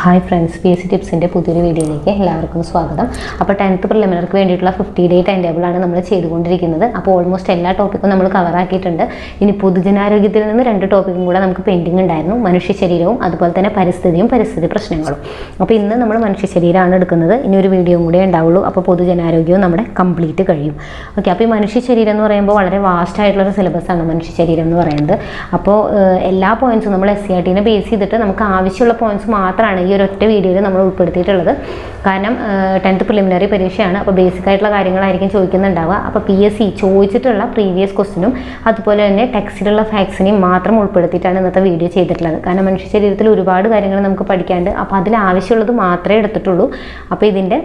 Hi friends, P S C ടിപ്സിൻ്റെ പുതിയൊരു വീഡിയോയിലേക്ക് എല്ലാവർക്കും സ്വാഗതം. അപ്പോൾ 10th പ്രിലിമിനറിക്ക് വേണ്ടിയിട്ടുള്ള 50 ഡേ ടൈം ടേബിളാണ് നമ്മൾ ചെയ്തുകൊണ്ടിരിക്കുന്നത്. അപ്പോൾ ഓൾമോസ്റ്റ് എല്ലാ ടോപ്പിക്കും നമ്മൾ കവറാക്കിയിട്ടുണ്ട്. ഇനി പൊതുജനാരോഗ്യത്തിൽ നിന്ന് 2 ടോപ്പിക്കും കൂടെ നമുക്ക് പെൻഡിങ് ഉണ്ടായിരുന്നു, മനുഷ്യ ശരീരവും അതുപോലെ തന്നെ പരിസ്ഥിതിയും പരിസ്ഥിതി പ്രശ്നങ്ങളും. അപ്പോൾ ഇന്ന് നമ്മൾ മനുഷ്യ ശരീരമാണ് എടുക്കുന്നത്. ഇനി ഒരു വീഡിയോയും കൂടെ ഉണ്ടാവുള്ളൂ. അപ്പോൾ പൊതുജനാരോഗ്യവും നമ്മുടെ കംപ്ലീറ്റ് കഴിയും. ഓക്കെ, അപ്പോൾ ഈ മനുഷ്യ ശരീരം എന്ന് പറയുമ്പോൾ വളരെ വാസ്റ്റ് ആയിട്ടുള്ളൊരു സിലബസാണ് മനുഷ്യ ശരീരം എന്ന് പറയുന്നത്. അപ്പോൾ എല്ലാ പോയിന്റ്സും നമ്മൾ SCRT ബേസ് ചെയ്തിട്ട് നമുക്ക് ആവശ്യമുള്ള പോയിന്റ്സ് മാത്രമാണ് ഈ ഒരു ഒറ്റ വീഡിയോയിൽ നമ്മൾ ഉൾപ്പെടുത്തിയിട്ടുള്ളത്. കാരണം 10th പ്രിലിമിനറി പരീക്ഷയാണ്. അപ്പോൾ ബേസിക് ആയിട്ടുള്ള കാര്യങ്ങളായിരിക്കും ചോദിക്കുന്നുണ്ടാവുക. അപ്പോൾ PSC ചോദിച്ചിട്ടുള്ള പ്രീവിയസ് ക്വസ്റ്റിനും അതുപോലെ തന്നെ ടെക്സ്റ്റിലുള്ള ഫാക്ട്സിനെയും മാത്രം ഉൾപ്പെടുത്തിയിട്ടാണ് ഇന്നത്തെ വീഡിയോ ചെയ്തിട്ടുള്ളത്. കാരണം മനുഷ്യ ശരീരത്തിൽ ഒരുപാട് കാര്യങ്ങൾ നമുക്ക് പഠിക്കാണ്ട്. അപ്പോൾ അതിൽ ആവശ്യമുള്ളത് മാത്രമേ എടുത്തിട്ടുള്ളൂ. അപ്പോൾ ഇതിൻ്റെ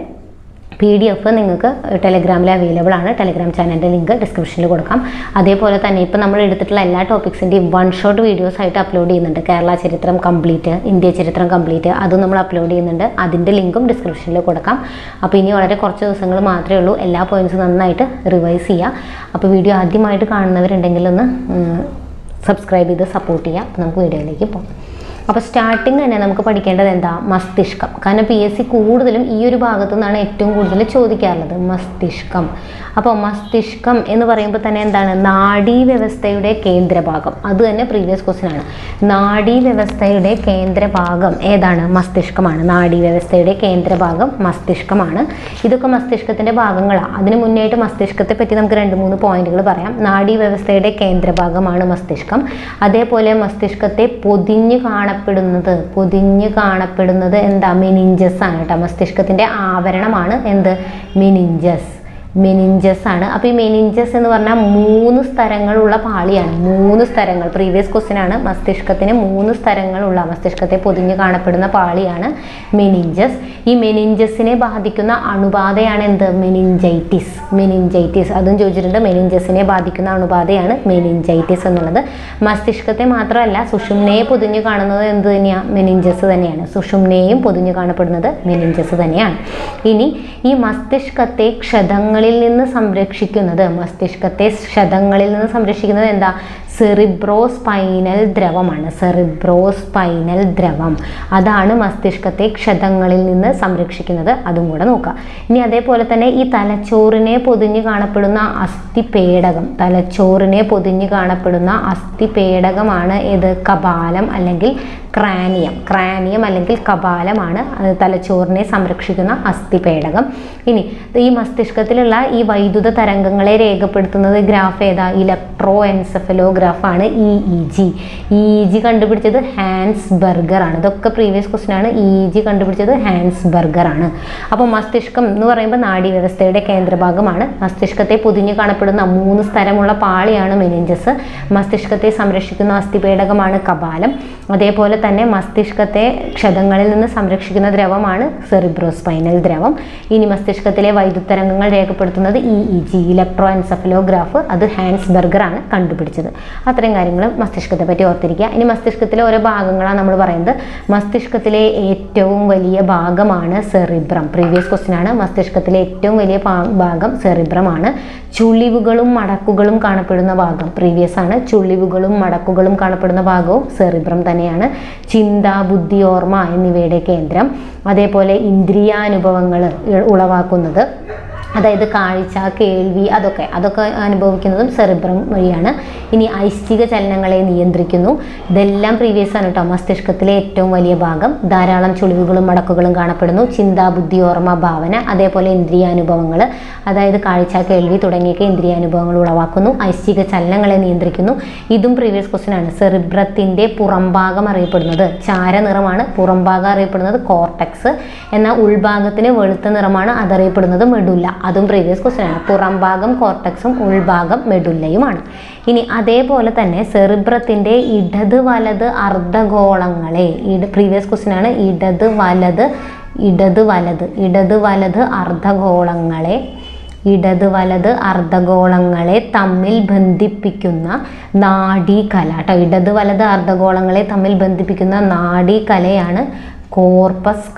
PDF നിങ്ങൾക്ക് ടെലഗ്രാമിൽ അവൈലബിൾ ആണ്. ടെലഗ്രാം ചാനലിൻ്റെ ലിങ്ക് ഡിസ്ക്രിപ്ഷനിൽ കൊടുക്കാം. അതേപോലെ തന്നെ ഇപ്പോൾ നമ്മൾ എടുത്തിട്ടുള്ള എല്ലാ ടോപ്പിക്സിൻ്റെയും 1 ഷോട്ട് വീഡിയോസ് ആയിട്ട് അപ്ലോഡ് ചെയ്യുന്നുണ്ട്. കേരള ചരിത്രം കംപ്ലീറ്റ്, ഇന്ത്യ ചരിത്രം കംപ്ലീറ്റ്, അതും നമ്മൾ അപ്ലോഡ് ചെയ്യുന്നുണ്ട്. അതിൻ്റെ ലിങ്കും ഡിസ്ക്രിപ്ഷനിൽ കൊടുക്കാം. അപ്പോൾ ഇനി വളരെ കുറച്ച് ദിവസങ്ങൾ മാത്രമേ ഉള്ളൂ. എല്ലാ പോയിൻറ്റ്സും നന്നായിട്ട് റിവൈസ് ചെയ്യുക. അപ്പോൾ വീഡിയോ ആദ്യമായിട്ട് കാണുന്നവരുണ്ടെങ്കിൽ ഒന്ന് സബ്സ്ക്രൈബ് ചെയ്ത് സപ്പോർട്ട് ചെയ്യുക. അപ്പോൾ നമുക്ക് വീഡിയോയിലേക്ക് പോകാം. അപ്പോൾ സ്റ്റാർട്ടിങ് തന്നെ നമുക്ക് പഠിക്കേണ്ടത് എന്താ? മസ്തിഷ്കം. കാരണം PSC കൂടുതലും ഈ ഒരു ഭാഗത്തു നിന്നാണ് ഏറ്റവും കൂടുതൽ ചോദിക്കാറുള്ളത്, മസ്തിഷ്കം. അപ്പോൾ മസ്തിഷ്കം എന്ന് പറയുമ്പോൾ തന്നെ എന്താണ്? നാഡീവ്യവസ്ഥയുടെ കേന്ദ്രഭാഗം. അത് തന്നെ പ്രീവിയസ് ക്വസ്റ്റ്യൻ ആണ്. നാഡീവ്യവസ്ഥയുടെ കേന്ദ്രഭാഗം ഏതാണ്? മസ്തിഷ്കമാണ്. നാഡീവ്യവസ്ഥയുടെ കേന്ദ്രഭാഗം മസ്തിഷ്കമാണ്. ഇതൊക്കെ മസ്തിഷ്കത്തിൻ്റെ ഭാഗങ്ങളാണ്. അതിന് മുന്നേയായിട്ട് മസ്തിഷ്കത്തെ പറ്റി നമുക്ക് 2-3 പോയിന്റുകൾ പറയാം. നാഡീവ്യവസ്ഥയുടെ കേന്ദ്രഭാഗമാണ് മസ്തിഷ്കം. അതേപോലെ മസ്തിഷ്കത്തെ പൊതിഞ്ഞ് കാണപ്പെടുന്നത് എന്താ? മെനിഞ്ചസ് ആണ് കേട്ടോ. മസ്തിഷ്കത്തിൻ്റെ ആവരണമാണ് എന്ത്? മെനിഞ്ചസ് ആണ്. അപ്പോൾ ഈ മെനിഞ്ചസ് എന്ന് പറഞ്ഞാൽ 3 സ്തരങ്ങളുള്ള പാളിയാണ്. 3 സ്തരങ്ങൾ പ്രീവിയസ് ക്വസ്റ്റ്യൻ ആണ്. മസ്തിഷ്കത്തിന് 3 സ്തരങ്ങളുള്ള, മസ്തിഷ്കത്തെ പൊതിഞ്ഞ് കാണപ്പെടുന്ന പാളിയാണ് മെനിഞ്ചസ്. ഈ മെനിഞ്ചസിനെ ബാധിക്കുന്ന അണുബാധയാണ് എന്ത്? മെനിഞ്ചൈറ്റിസ്. അതും ചോദിച്ചിട്ടുണ്ട്. മെനിഞ്ചസിനെ ബാധിക്കുന്ന അണുബാധയാണ് മെനിഞ്ചൈറ്റിസ് എന്നുള്ളത്. മസ്തിഷ്കത്തെ മാത്രമല്ല, സുഷുമ്നയെ പൊതിഞ്ഞ് കാണുന്നത് എന്ത് തന്നെയാണ്? മെനിഞ്ചസ് തന്നെയാണ്. സുഷുമ്നയും പൊതിഞ്ഞ് കാണപ്പെടുന്നത് മെനിഞ്ചസ് തന്നെയാണ്. ഇനി ഈ മസ്തിഷ്കത്തെ ക്ഷതങ്ങളിൽ നിന്ന് സംരക്ഷിക്കുന്നത് എന്താ? സെറിബ്രോസ്പൈനൽ ദ്രവമാണ്. സെറിബ്രോസ്പൈനൽ ദ്രവം, അതാണ് മസ്തിഷ്കത്തെ ക്ഷതങ്ങളിൽ നിന്ന് സംരക്ഷിക്കുന്നത്. അതും കൂടെ നോക്കാം. ഇനി അതേപോലെ തന്നെ ഈ തലച്ചോറിനെ പൊതിഞ്ഞ് കാണപ്പെടുന്ന അസ്ഥിപേടകമാണ് ഏത്? കപാലം അല്ലെങ്കിൽ ക്രാനിയം അല്ലെങ്കിൽ കപാലമാണ് തലച്ചോറിനെ സംരക്ഷിക്കുന്ന അസ്ഥിപേടകം. ഇനി ഈ മസ്തിഷ്കത്തിലുള്ള ഈ വൈദ്യുത തരംഗങ്ങളെ രേഖപ്പെടുത്തുന്നത് ഗ്രാഫ് ഏതാ? ഇലക്ട്രോ എൻസെഫലോഗ്രാഫ് ആണ്. EEG കണ്ടുപിടിച്ചത് ഹാൻസ് ബർഗർ ആണ്. ഇതൊക്കെ പ്രീവിയസ് ക്വസ്റ്റ്യൻ ആണ്. EEG കണ്ടുപിടിച്ചത് ഹാൻസ് ബർഗർ ആണ്. അപ്പോൾ മസ്തിഷ്കം എന്ന് പറയുമ്പോൾ നാഡീവ്യവസ്ഥയുടെ കേന്ദ്രഭാഗമാണ്. മസ്തിഷ്കത്തെ പൊതിഞ്ഞ് കാണപ്പെടുന്ന 3 സ്തരമുള്ള പാളിയാണ് മെനിഞ്ചസ്. മസ്തിഷ്കത്തെ സംരക്ഷിക്കുന്ന അസ്ഥിപേടകമാണ് കപാലം. അതേപോലെ തന്നെ മസ്തിഷ്കത്തെ ക്ഷതങ്ങളിൽ നിന്ന് സംരക്ഷിക്കുന്ന ദ്രവമാണ് സെറിബ്രോസ്പൈനൽ ദ്രവം. ഇനി മസ്തിഷ്കത്തിലെ വൈദ്യുതരംഗങ്ങൾ രേഖപ്പെടുത്തുന്നത് EEG, ഇലക്ട്രോ എൻസെഫലോഗ്രാഫ്. അത് ഹാൻസ് ബർഗർ ആണ് കണ്ടുപിടിച്ചത്. അത്രയും കാര്യങ്ങൾ മസ്തിഷ്കത്തെ പറ്റി ഓർത്തിരിക്കുക. ഇനി മസ്തിഷ്കത്തിലെ ഓരോ ഭാഗങ്ങളാണ് നമ്മൾ പറയുന്നത്. മസ്തിഷ്കത്തിലെ ഏറ്റവും വലിയ ഭാഗമാണ് സെറിബ്രം. പ്രീവിയസ് ക്വസ്റ്റ്യൻ ആണ്. മസ്തിഷ്കത്തിലെ ഏറ്റവും വലിയ ഭാഗം സെറിബ്രമാണ്. ചുളിവുകളും മടക്കുകളും കാണപ്പെടുന്ന ഭാഗം പ്രീവിയസ് ആണ്. ചുളിവുകളും മടക്കുകളും കാണപ്പെടുന്ന ഭാഗവും സെറിബ്രം തന്നെയാണ്. ചിന്ത, ബുദ്ധി, ഓർമ്മ എന്നിവയുടെ കേന്ദ്രം. അതേപോലെ ഇന്ദ്രിയാനുഭവങ്ങൾ ഉളവാക്കുന്നത്, അതായത് കാഴ്ച, കേൾവി, അതൊക്കെ അനുഭവിക്കുന്നതും സെറിബ്രം വഴിയാണ്. ഇനി ഐച്ഛിക ചലനങ്ങളെ നിയന്ത്രിക്കുന്നു. ഇതെല്ലാം പ്രീവിയസ് ആണ് കേട്ടോ. മസ്തിഷ്കത്തിലെ ഏറ്റവും വലിയ ഭാഗം. ധാരാളം ചുളിവുകളും മടക്കുകളും കാണപ്പെടുന്നു. ചിന്ത, ബുദ്ധി, ഓർമ്മ, ഭാവന. അതേപോലെ ഇന്ദ്രിയാനുഭവങ്ങൾ, അതായത് കാഴ്ച, കേൾവി തുടങ്ങിയൊക്കെ ഇന്ദ്രിയാനുഭവങ്ങൾ ഉളവാക്കുന്നു. ഐച്ഛിക ചലനങ്ങളെ നിയന്ത്രിക്കുന്നു. ഇതും പ്രീവിയസ് ക്വസ്റ്റ്യൻ ആണ്. സെറിബ്രത്തിൻ്റെ പുറംഭാഗം അറിയപ്പെടുന്നത് ചാരനിറമാണ്. പുറംഭാഗം അറിയപ്പെടുന്നത് കോർട്ടക്സ്. എന്നാൽ ഉൾഭാഗത്തിന് വെളുത്ത നിറമാണ്. അതറിയപ്പെടുന്നത് മെഡുല്ല. അതും പ്രീവിയസ് ക്വസ്റ്റ്യൻ ആണ്. പുറംഭാഗം കോർട്ടക്സും ഉൾഭാഗം മെഡുല്ലയുമാണ്. ഇനി അതേപോലെ തന്നെ സെറിബ്രത്തിൻ്റെ ഇടത് വലത് അർദ്ധഗോളങ്ങളെ, പ്രീവിയസ് ക്വസ്റ്റ്യൻ ആണ്. ഇടത് വലത് അർദ്ധഗോളങ്ങളെ തമ്മിൽ ബന്ധിപ്പിക്കുന്ന നാഡീകല കേട്ടോ. ഇടത് വലത് അർദ്ധഗോളങ്ങളെ തമ്മിൽ ബന്ധിപ്പിക്കുന്ന നാഡീകലയാണ് കോർപ്പസ്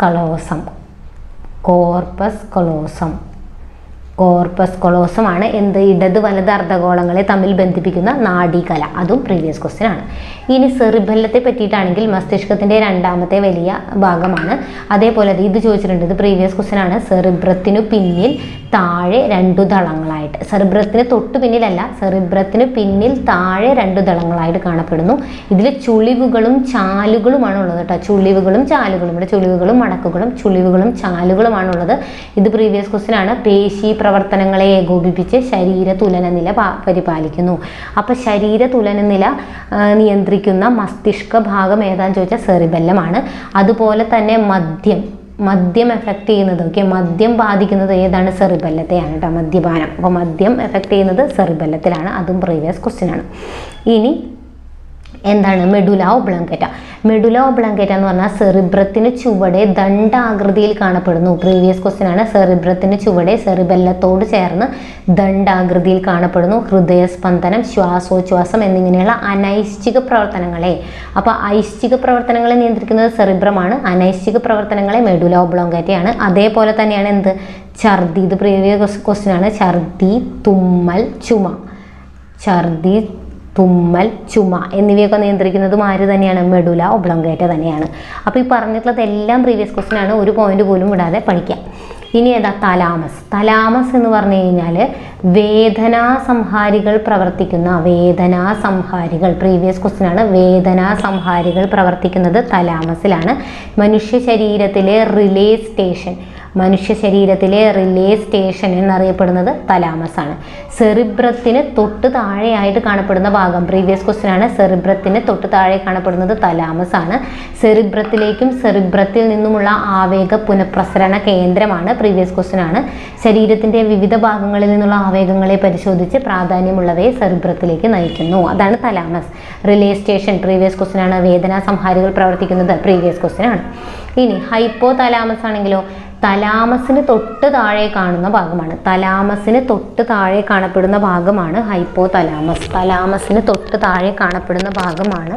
കോർപ്പസ് കൊളോസം ആണ് എന്ത് ഇടത് വലത് അർദ്ധഗോളങ്ങളെ തമ്മിൽ ബന്ധിപ്പിക്കുന്ന നാഡീകല. അതും പ്രീവിയസ് ക്വസ്റ്റ്യൻ ആണ്. ഇനി സെറിബെല്ലത്തെ പറ്റിയിട്ടാണെങ്കിൽ മസ്തിഷ്കത്തിന്റെ രണ്ടാമത്തെ വലിയ ഭാഗമാണ്. അതേപോലെ ഇത് ചോദിച്ചിട്ടുണ്ട്, ഇത് പ്രീവിയസ് ക്വസ്റ്റ്യൻ ആണ്. സെറിബ്രത്തിനു പിന്നിൽ താഴെ 2 ദളങ്ങളായിട്ട്, സെറിബ്രത്തിന് തൊട്ട് പിന്നിലല്ല, സെറിബ്രത്തിന് പിന്നിൽ താഴെ 2 ദളങ്ങളായിട്ട് കാണപ്പെടുന്നു. ഇതിൽ ചുളിവുകളും ചാലുകളുമാണ് ഉള്ളത് കേട്ടോ. ചുളിവുകളും ചാലുകളും, ഇവിടെ ചുളിവുകളും മടക്കുകളും ചുളിവുകളും ചാലുകളുമാണുള്ളത്. ഇത് പ്രീവിയസ് ക്വസ്റ്റ്യൻ ആണ്. പേശി പ്രവർത്തനങ്ങളെ ഏകോപിപ്പിച്ച് ശരീര തുലനനില പരിപാലിക്കുന്നു. അപ്പോൾ ശരീര തുലനനില നിയന്ത്രിക്കുന്ന മസ്തിഷ്ക ഭാഗം ഏതാന്ന് ചോദിച്ചാൽ സെറിബെല്ലമാണ്. അതുപോലെ തന്നെ മദ്യം എഫക്റ്റ് ചെയ്യുന്നത്, ഓക്കെ, മദ്യം ബാധിക്കുന്നത് ഏതാണ്? സെറിബെല്ലത്തെയാണ് കേട്ടോ, മദ്യപാനം. അപ്പോൾ മദ്യം എഫക്റ്റ് ചെയ്യുന്നത് സെറിബെല്ലത്തിലാണ്. അതും പ്രീവിയസ് ക്വസ്റ്റ്യൻ ആണ്. ഇനി എന്താണ് മെഡുല ഒബ്ലങ്കേറ്റ? മെഡുല ഒബ്ലങ്കേറ്റ എന്ന് പറഞ്ഞാൽ സെറിബ്രത്തിന് ചുവടെ ദണ്ഡാകൃതിയിൽ കാണപ്പെടുന്നു. പ്രീവിയസ് ക്വസ്റ്റ്യൻ ആണ്. സെറിബ്രത്തിന് ചുവടെ സെറിബെല്ലത്തോട് ചേർന്ന് ദണ്ഡാകൃതിയിൽ കാണപ്പെടുന്നു. ഹൃദയസ്പന്ദനം, ശ്വാസോച്ഛ്വാസം എന്നിങ്ങനെയുള്ള അനൈശ്ചിക പ്രവർത്തനങ്ങളെ, അപ്പോൾ ഐശ്ചിക പ്രവർത്തനങ്ങളെ നിയന്ത്രിക്കുന്നത് സെറിബ്രമാണ്, അനൈശ്ചിക പ്രവർത്തനങ്ങളെ മെഡുല ഒബ്ലങ്കേറ്റയാണ്. അതേപോലെ തന്നെയാണ് എന്ത് ഛർദി, ഇത് പ്രീവിയസ് ക്വസ്റ്റ്യൻ ആണ്. ഛർദി, തുമ്മൽ, ചുമ, ഛർദി, തുമ്മൽ, ചുമ എന്നിവയൊക്കെ നിയന്ത്രിക്കുന്നതും ആര് തന്നെയാണ്? മെഡുല ഒബ്ലങ്കേറ്റ തന്നെയാണ്. അപ്പോൾ ഈ പറഞ്ഞിട്ടുള്ളത് എല്ലാം പ്രീവിയസ് ക്വസ്റ്റ്യൻ ആണ്. ഒരു പോയിന്റ് പോലും വിടാതെ പഠിക്കാം. ഇനി ഏതാ? തലാമസ്. തലാമസ് എന്ന് പറഞ്ഞു കഴിഞ്ഞാൽ വേദനാസംഹാരികൾ പ്രവർത്തിക്കുന്ന, വേദനാസംഹാരികൾ പ്രീവിയസ് ക്വസ്റ്റ്യൻ ആണ്. വേദനാസംഹാരികൾ പ്രവർത്തിക്കുന്നത് തലാമസിലാണ്. മനുഷ്യ ശരീരത്തിലെ റിലേ സ്റ്റേഷൻ, മനുഷ്യ ശരീരത്തിലെ റിലേ സ്റ്റേഷൻ എന്നറിയപ്പെടുന്നത് തലാമസ് ആണ്. സെറിബ്രത്തിന് തൊട്ട് താഴെയായിട്ട് കാണപ്പെടുന്ന ഭാഗം പ്രീവിയസ് ക്വസ്റ്റ്യൻ ആണ്. സെറിബ്രത്തിന് തൊട്ട് താഴെ കാണപ്പെടുന്നത് തലാമസ് ആണ്. സെറിബ്രത്തിലേക്കും സെറിബ്രത്തിൽ നിന്നുമുള്ള ആവേഗ പുനഃപ്രസരണ കേന്ദ്രമാണ്. പ്രീവിയസ് ക്വസ്റ്റ്യൻ ആണ്. ശരീരത്തിന്റെ വിവിധ ഭാഗങ്ങളിൽ നിന്നുള്ള ആവേഗങ്ങളെ പരിശോധിച്ച് പ്രാധാന്യമുള്ളവയെ സെറിബ്രത്തിലേക്ക് നയിക്കുന്നു. അതാണ് thalamus. Relay station previous question ആണ്. വേദനാ സംഹാരികൾ പ്രവർത്തിക്കുന്നത് പ്രീവിയസ് ക്വസ്റ്റ്യൻ ആണ്. ഇനി ഹൈപ്പോ തലാമസ് ആണെങ്കിലോ, തലാമസിന് തൊട്ട് താഴെ കാണുന്ന ഭാഗമാണ്. തലാമസിന് തൊട്ട് താഴെ കാണപ്പെടുന്ന ഭാഗമാണ് ഹൈപ്പോ തലാമസ്. തലാമസിന് തൊട്ട് താഴെ കാണപ്പെടുന്ന ഭാഗമാണ്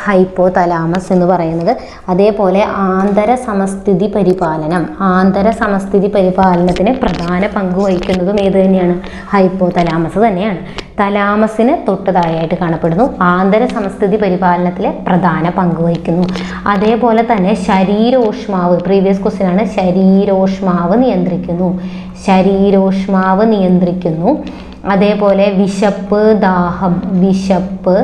ഹൈപ്പോ തലാമസ് എന്ന് പറയുന്നത്. അതേപോലെ ആന്തര സമസ്ഥിതി പരിപാലനം, ആന്തര സമസ്ഥിതി പരിപാലനത്തിന് പ്രധാന പങ്ക് വഹിക്കുന്നതും ഏത് തന്നെയാണ്? ഹൈപ്പോ തലാമസ് തന്നെയാണ്. തലാമസിന് തൊട്ട് താഴെയായിട്ട് കാണപ്പെടുന്നു. ആന്തര സമസ്ഥിതി പരിപാലനത്തിലെ പ്രധാന പങ്ക് വഹിക്കുന്നു. അതേപോലെ തന്നെ ശരീരോഷ്മാവ് പ്രീവിയസ് ക്വസ്റ്റ്യൻ ആണ്. ശരീരോഷ്മാവ് നിയന്ത്രിക്കുന്നു, ശരീരോഷ്മാവ് നിയന്ത്രിക്കുന്നു. അതേപോലെ വിശപ്പ്, ദാഹം, വിശപ്പ്,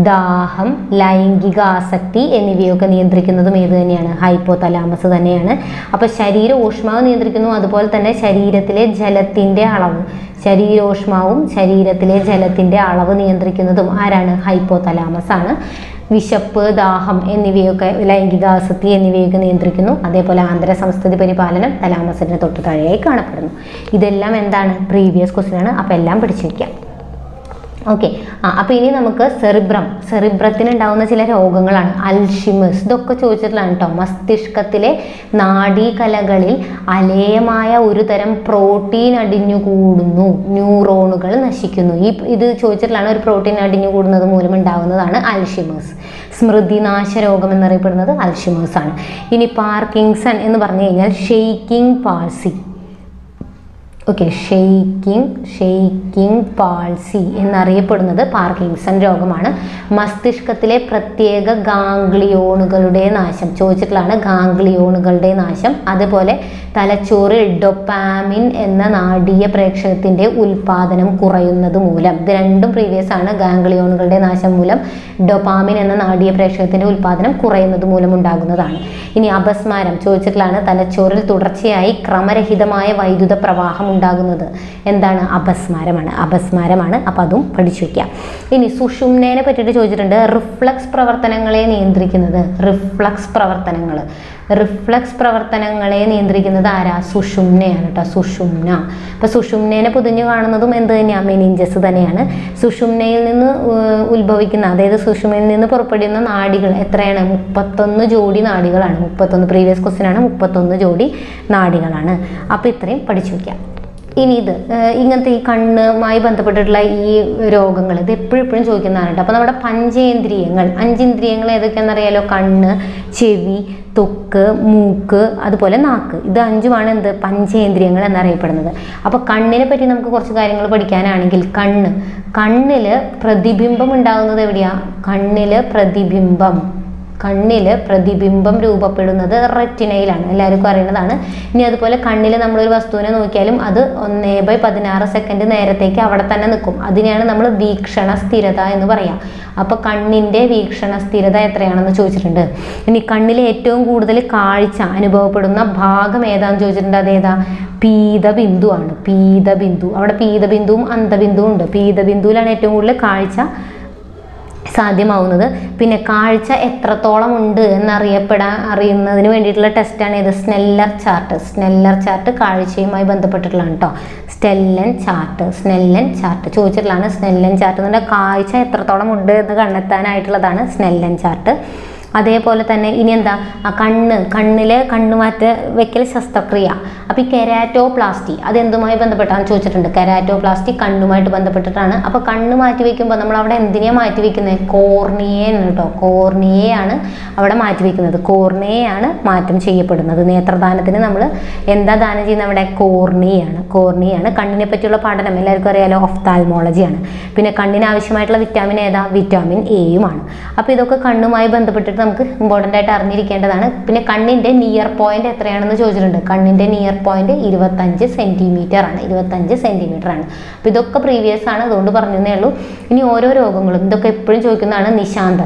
ദാഹം, ലൈംഗിക ആസക്തി എന്നിവയൊക്കെ നിയന്ത്രിക്കുന്നതും ഏത് തന്നെയാണ്? ഹൈപ്പോ തലാമസ് തന്നെയാണ്. അപ്പോൾ ശരീരോഷ്മാവ് നിയന്ത്രിക്കുന്നു. അതുപോലെ തന്നെ ശരീരത്തിലെ ജലത്തിൻ്റെ അളവ്, ശരീരോഷ്മാവും ശരീരത്തിലെ ജലത്തിൻ്റെ അളവ് നിയന്ത്രിക്കുന്നതും ആരാണ്? ഹൈപ്പോ തലാമസ് ആണ്. വിശപ്പ്, ദാഹം എന്നിവയൊക്കെ, ലൈംഗിക ആസക്തി എന്നിവയൊക്കെ നിയന്ത്രിക്കുന്നു. അതേപോലെ ആന്തര സംസ്ഥിതി പരിപാലനം തലാമസിന് തൊട്ട് താഴെയായി കാണപ്പെടുന്നു. ഇതെല്ലാം എന്താണ്? പ്രീവിയസ് ക്വസ്റ്റ്യൻ ആണ്. അപ്പോൾ എല്ലാം പഠിച്ചു വയ്ക്കാം. ഓക്കെ. അപ്പോൾ ഇനി നമുക്ക് സെറിബ്രത്തിനുണ്ടാകുന്ന ചില രോഗങ്ങളാണ്. അൽഷിമേഴ്സ്, ഇതൊക്കെ ചോദിച്ചിട്ടുള്ളതാണ് കേട്ടോ. മസ്തിഷ്കത്തിലെ നാഡീകലകളിൽ അലേയമായ ഒരു തരം പ്രോട്ടീൻ അടിഞ്ഞുകൂടുന്നു, ന്യൂറോണുകൾ നശിക്കുന്നു. ഇത് ചോദിച്ചിട്ടുള്ളതാണ്. ഒരു പ്രോട്ടീൻ അടിഞ്ഞുകൂടുന്നത് മൂലം ഉണ്ടാകുന്നതാണ് അൽഷിമേഴ്സ്. സ്മൃതിനാശ രോഗം എന്നറിയപ്പെടുന്നത് അൽഷിമേഴ്സ് ആണ്. ഇനി പാർക്കിൻസൺ എന്ന് പറഞ്ഞു കഴിഞ്ഞാൽ shaking palsy, okay, shaking palsy എന്നറിയപ്പെടുന്നത് പാർക്കിൻസൺ രോഗമാണ്. മസ്തിഷ്കത്തിലെ പ്രത്യേക ഗാംഗ്ലിയോണുകളുടെ നാശം ചോദിച്ചിട്ടുള്ളതാണ്. ഗാംഗ്ലിയോണുകളുടെ നാശം. അതുപോലെ തലച്ചോറിൽ ഡൊപ്പാമിൻ എന്ന നാഡീയ പ്രേക്ഷകത്തിൻ്റെ ഉൽപാദനം കുറയുന്നത് മൂലം, ഇത് രണ്ടും പ്രീവിയസ് ആണ്. ഗാംഗ്ലിയോണുകളുടെ നാശം മൂലം ഡൊപ്പാമിൻ എന്ന നാഡീയ പ്രേക്ഷകത്തിൻ്റെ ഉൽപാദനം കുറയുന്നത് മൂലം ഉണ്ടാകുന്നതാണ്. ഇനി അപസ്മാരം ചോദിച്ചിട്ടുള്ളതാണ്. തലച്ചോറിൽ തുടർച്ചയായി ക്രമരഹിതമായ വൈദ്യുത പ്രവാഹം ഉണ്ടാകുന്നത് എന്താണ്? അപസ്മാരമാണ്. അപ്പോൾ അതും പഠിച്ചു വയ്ക്കാം. ഇനി സുഷുമ്നേനെ പറ്റിയിട്ട് ചോദിച്ചിട്ടുണ്ട്. റിഫ്ലക്സ് പ്രവർത്തനങ്ങളെ നിയന്ത്രിക്കുന്നത്, റിഫ്ലക്സ് പ്രവർത്തനങ്ങളെ നിയന്ത്രിക്കുന്നത് ആരാ? സുഷുമ്നയാണ് കേട്ടോ, സുഷുമ്ന. അപ്പോൾ സുഷുമ്നേനെ പൊതിഞ്ഞു കാണുന്നതും എന്ത് തന്നെയാണ്? മെനിഞ്ചസ് തന്നെയാണ്. സുഷുമ്നയിൽ നിന്ന് ഉത്ഭവിക്കുന്ന, അതായത് സുഷുമ്നയിൽ നിന്ന് പുറപ്പെടുന്ന നാഡികൾ എത്രയാണ്? 31 ജോഡി നാഡികളാണ്. 31 പ്രീവിയസ് ക്വസ്റ്റ്യൻ ആണ്. 31 ജോഡി നാഡികളാണ്. അപ്പോൾ ഇത്രയും പഠിച്ചു വയ്ക്കാം. ഇനി ഇത് ഇങ്ങനത്തെ ഈ കണ്ണുമായി ബന്ധപ്പെട്ടിട്ടുള്ള ഈ രോഗങ്ങൾ ഇത് എപ്പോഴും ചോദിക്കുന്നതാണ് കേട്ടോ. അപ്പോൾ നമ്മുടെ പഞ്ചേന്ദ്രിയങ്ങൾ, 5 ഇന്ദ്രിയങ്ങൾ ഏതൊക്കെയാണെന്നറിയാലോ? കണ്ണ്, ചെവി, ത്വക്ക്, മൂക്ക്, അതുപോലെ നാക്ക്. ഇത് 5ഉമാണ് എന്ത് പഞ്ചേന്ദ്രിയങ്ങൾ എന്നറിയപ്പെടുന്നത്. അപ്പോൾ കണ്ണിനെ പറ്റി നമുക്ക് കുറച്ച് കാര്യങ്ങൾ പഠിക്കാനാണെങ്കിൽ കണ്ണിൽ പ്രതിബിംബം ഉണ്ടാകുന്നത് എവിടെയാ? കണ്ണിൽ പ്രതിബിംബം രൂപപ്പെടുന്നത് റെറ്റിനയിലാണ്, എല്ലാവർക്കും അറിയുന്നതാണ്. ഇനി അതുപോലെ കണ്ണിൽ നമ്മളൊരു വസ്തുവിനെ നോക്കിയാലും അത് 1/16 സെക്കൻഡ് നേരത്തേക്ക് അവിടെ തന്നെ നിൽക്കും. അതിനെയാണ് നമ്മൾ വീക്ഷണ സ്ഥിരത എന്ന് പറയാം. അപ്പോൾ കണ്ണിൻ്റെ വീക്ഷണ സ്ഥിരത എത്രയാണെന്ന് ചോദിച്ചിട്ടുണ്ട്. ഇനി കണ്ണിൽ ഏറ്റവും കൂടുതൽ കാഴ്ച അനുഭവപ്പെടുന്ന ഭാഗം ഏതാണെന്ന് ചോദിച്ചിട്ടുണ്ട്. അതേതാ? പീതബിന്ദു ആണ്. പീതബിന്ദു. അവിടെ പീതബിന്ദുവും അന്തബിന്ദുവും ഉണ്ട്. പീതബിന്ദുവിലാണ് ഏറ്റവും കൂടുതൽ കാഴ്ച സാധ്യമാവുന്നത്. പിന്നെ കാഴ്ച എത്രത്തോളം ഉണ്ട് അറിയുന്നതിന് വേണ്ടിയിട്ടുള്ള ടെസ്റ്റാണ് ഇത് സ്നെല്ലർ ചാർട്ട്. കാഴ്ചയുമായി ബന്ധപ്പെട്ടിട്ടുള്ളതാണ് കേട്ടോ. സ്നെല്ലൻ ചാർട്ട് ചോദിച്ചിട്ടുള്ളതാണ്. സ്നെല്ലൻ ചാർട്ട് എന്ന് പറഞ്ഞാൽ കാഴ്ച എത്രത്തോളം ഉണ്ട് എന്ന് കണ്ടെത്താനായിട്ടുള്ളതാണ് സ്നെല്ലൻ ചാർട്ട്. അതേപോലെ തന്നെ ഇനി എന്താ? കണ്ണിലെ കണ്ണുമാറ്റ വെക്കൽ ശസ്ത്രക്രിയ. അപ്പോൾ ഈ കെരാറ്റോപ്ലാസ്റ്റി അതെന്തുമായി ബന്ധപ്പെട്ടാണ് ചോദിച്ചിട്ടുണ്ട്. കെരാറ്റോപ്ലാസ്റ്റി കണ്ണുമായിട്ട് ബന്ധപ്പെട്ടിട്ടാണ്. അപ്പോൾ കണ്ണ് മാറ്റി വയ്ക്കുമ്പോൾ നമ്മൾ അവിടെ എന്തിനെയാണ് മാറ്റി വയ്ക്കുന്നത്? കോർണിയയാണ് കേട്ടോ. കോർണിയയാണ് അവിടെ മാറ്റി വയ്ക്കുന്നത്. കോർണിയയാണ് മാറ്റം ചെയ്യപ്പെടുന്നത്. നേത്രദാനത്തിന് നമ്മൾ എന്താ ദാനം ചെയ്യുന്നത്? അവിടെ കോർണിയാണ്. കണ്ണിനെ പറ്റിയുള്ള പഠനം എല്ലാവർക്കും അറിയാലോ, ഒഫ്താൽമോളജിയാണ്. പിന്നെ കണ്ണിന് ആവശ്യമായിട്ടുള്ള വിറ്റാമിൻ ഏതാ? വിറ്റാമിൻ എയുമാണ്. അപ്പോൾ ഇതൊക്കെ കണ്ണുമായി ബന്ധപ്പെട്ടിട്ട് നമുക്ക് ഇമ്പോർട്ടൻ്റ് ആയിട്ട് അറിഞ്ഞിരിക്കേണ്ടതാണ്. പിന്നെ കണ്ണിൻ്റെ നിയർ പോയിന്റ് എത്രയാണെന്ന് ചോദിച്ചിട്ടുണ്ട്. കണ്ണിൻ്റെ നിയർ പോയിന്റ് 25 സെൻറ്റിമീറ്റർ ആണ്. 25 സെൻറ്റിമീറ്റർ ആണ്. അപ്പോൾ ഇതൊക്കെ പ്രീവിയസ് ആണ്, അതുകൊണ്ട് പറഞ്ഞതേ ഉള്ളൂ. ഇനി ഓരോ രോഗങ്ങളും ഇതൊക്കെ എപ്പോഴും ചോദിക്കുന്നതാണ്.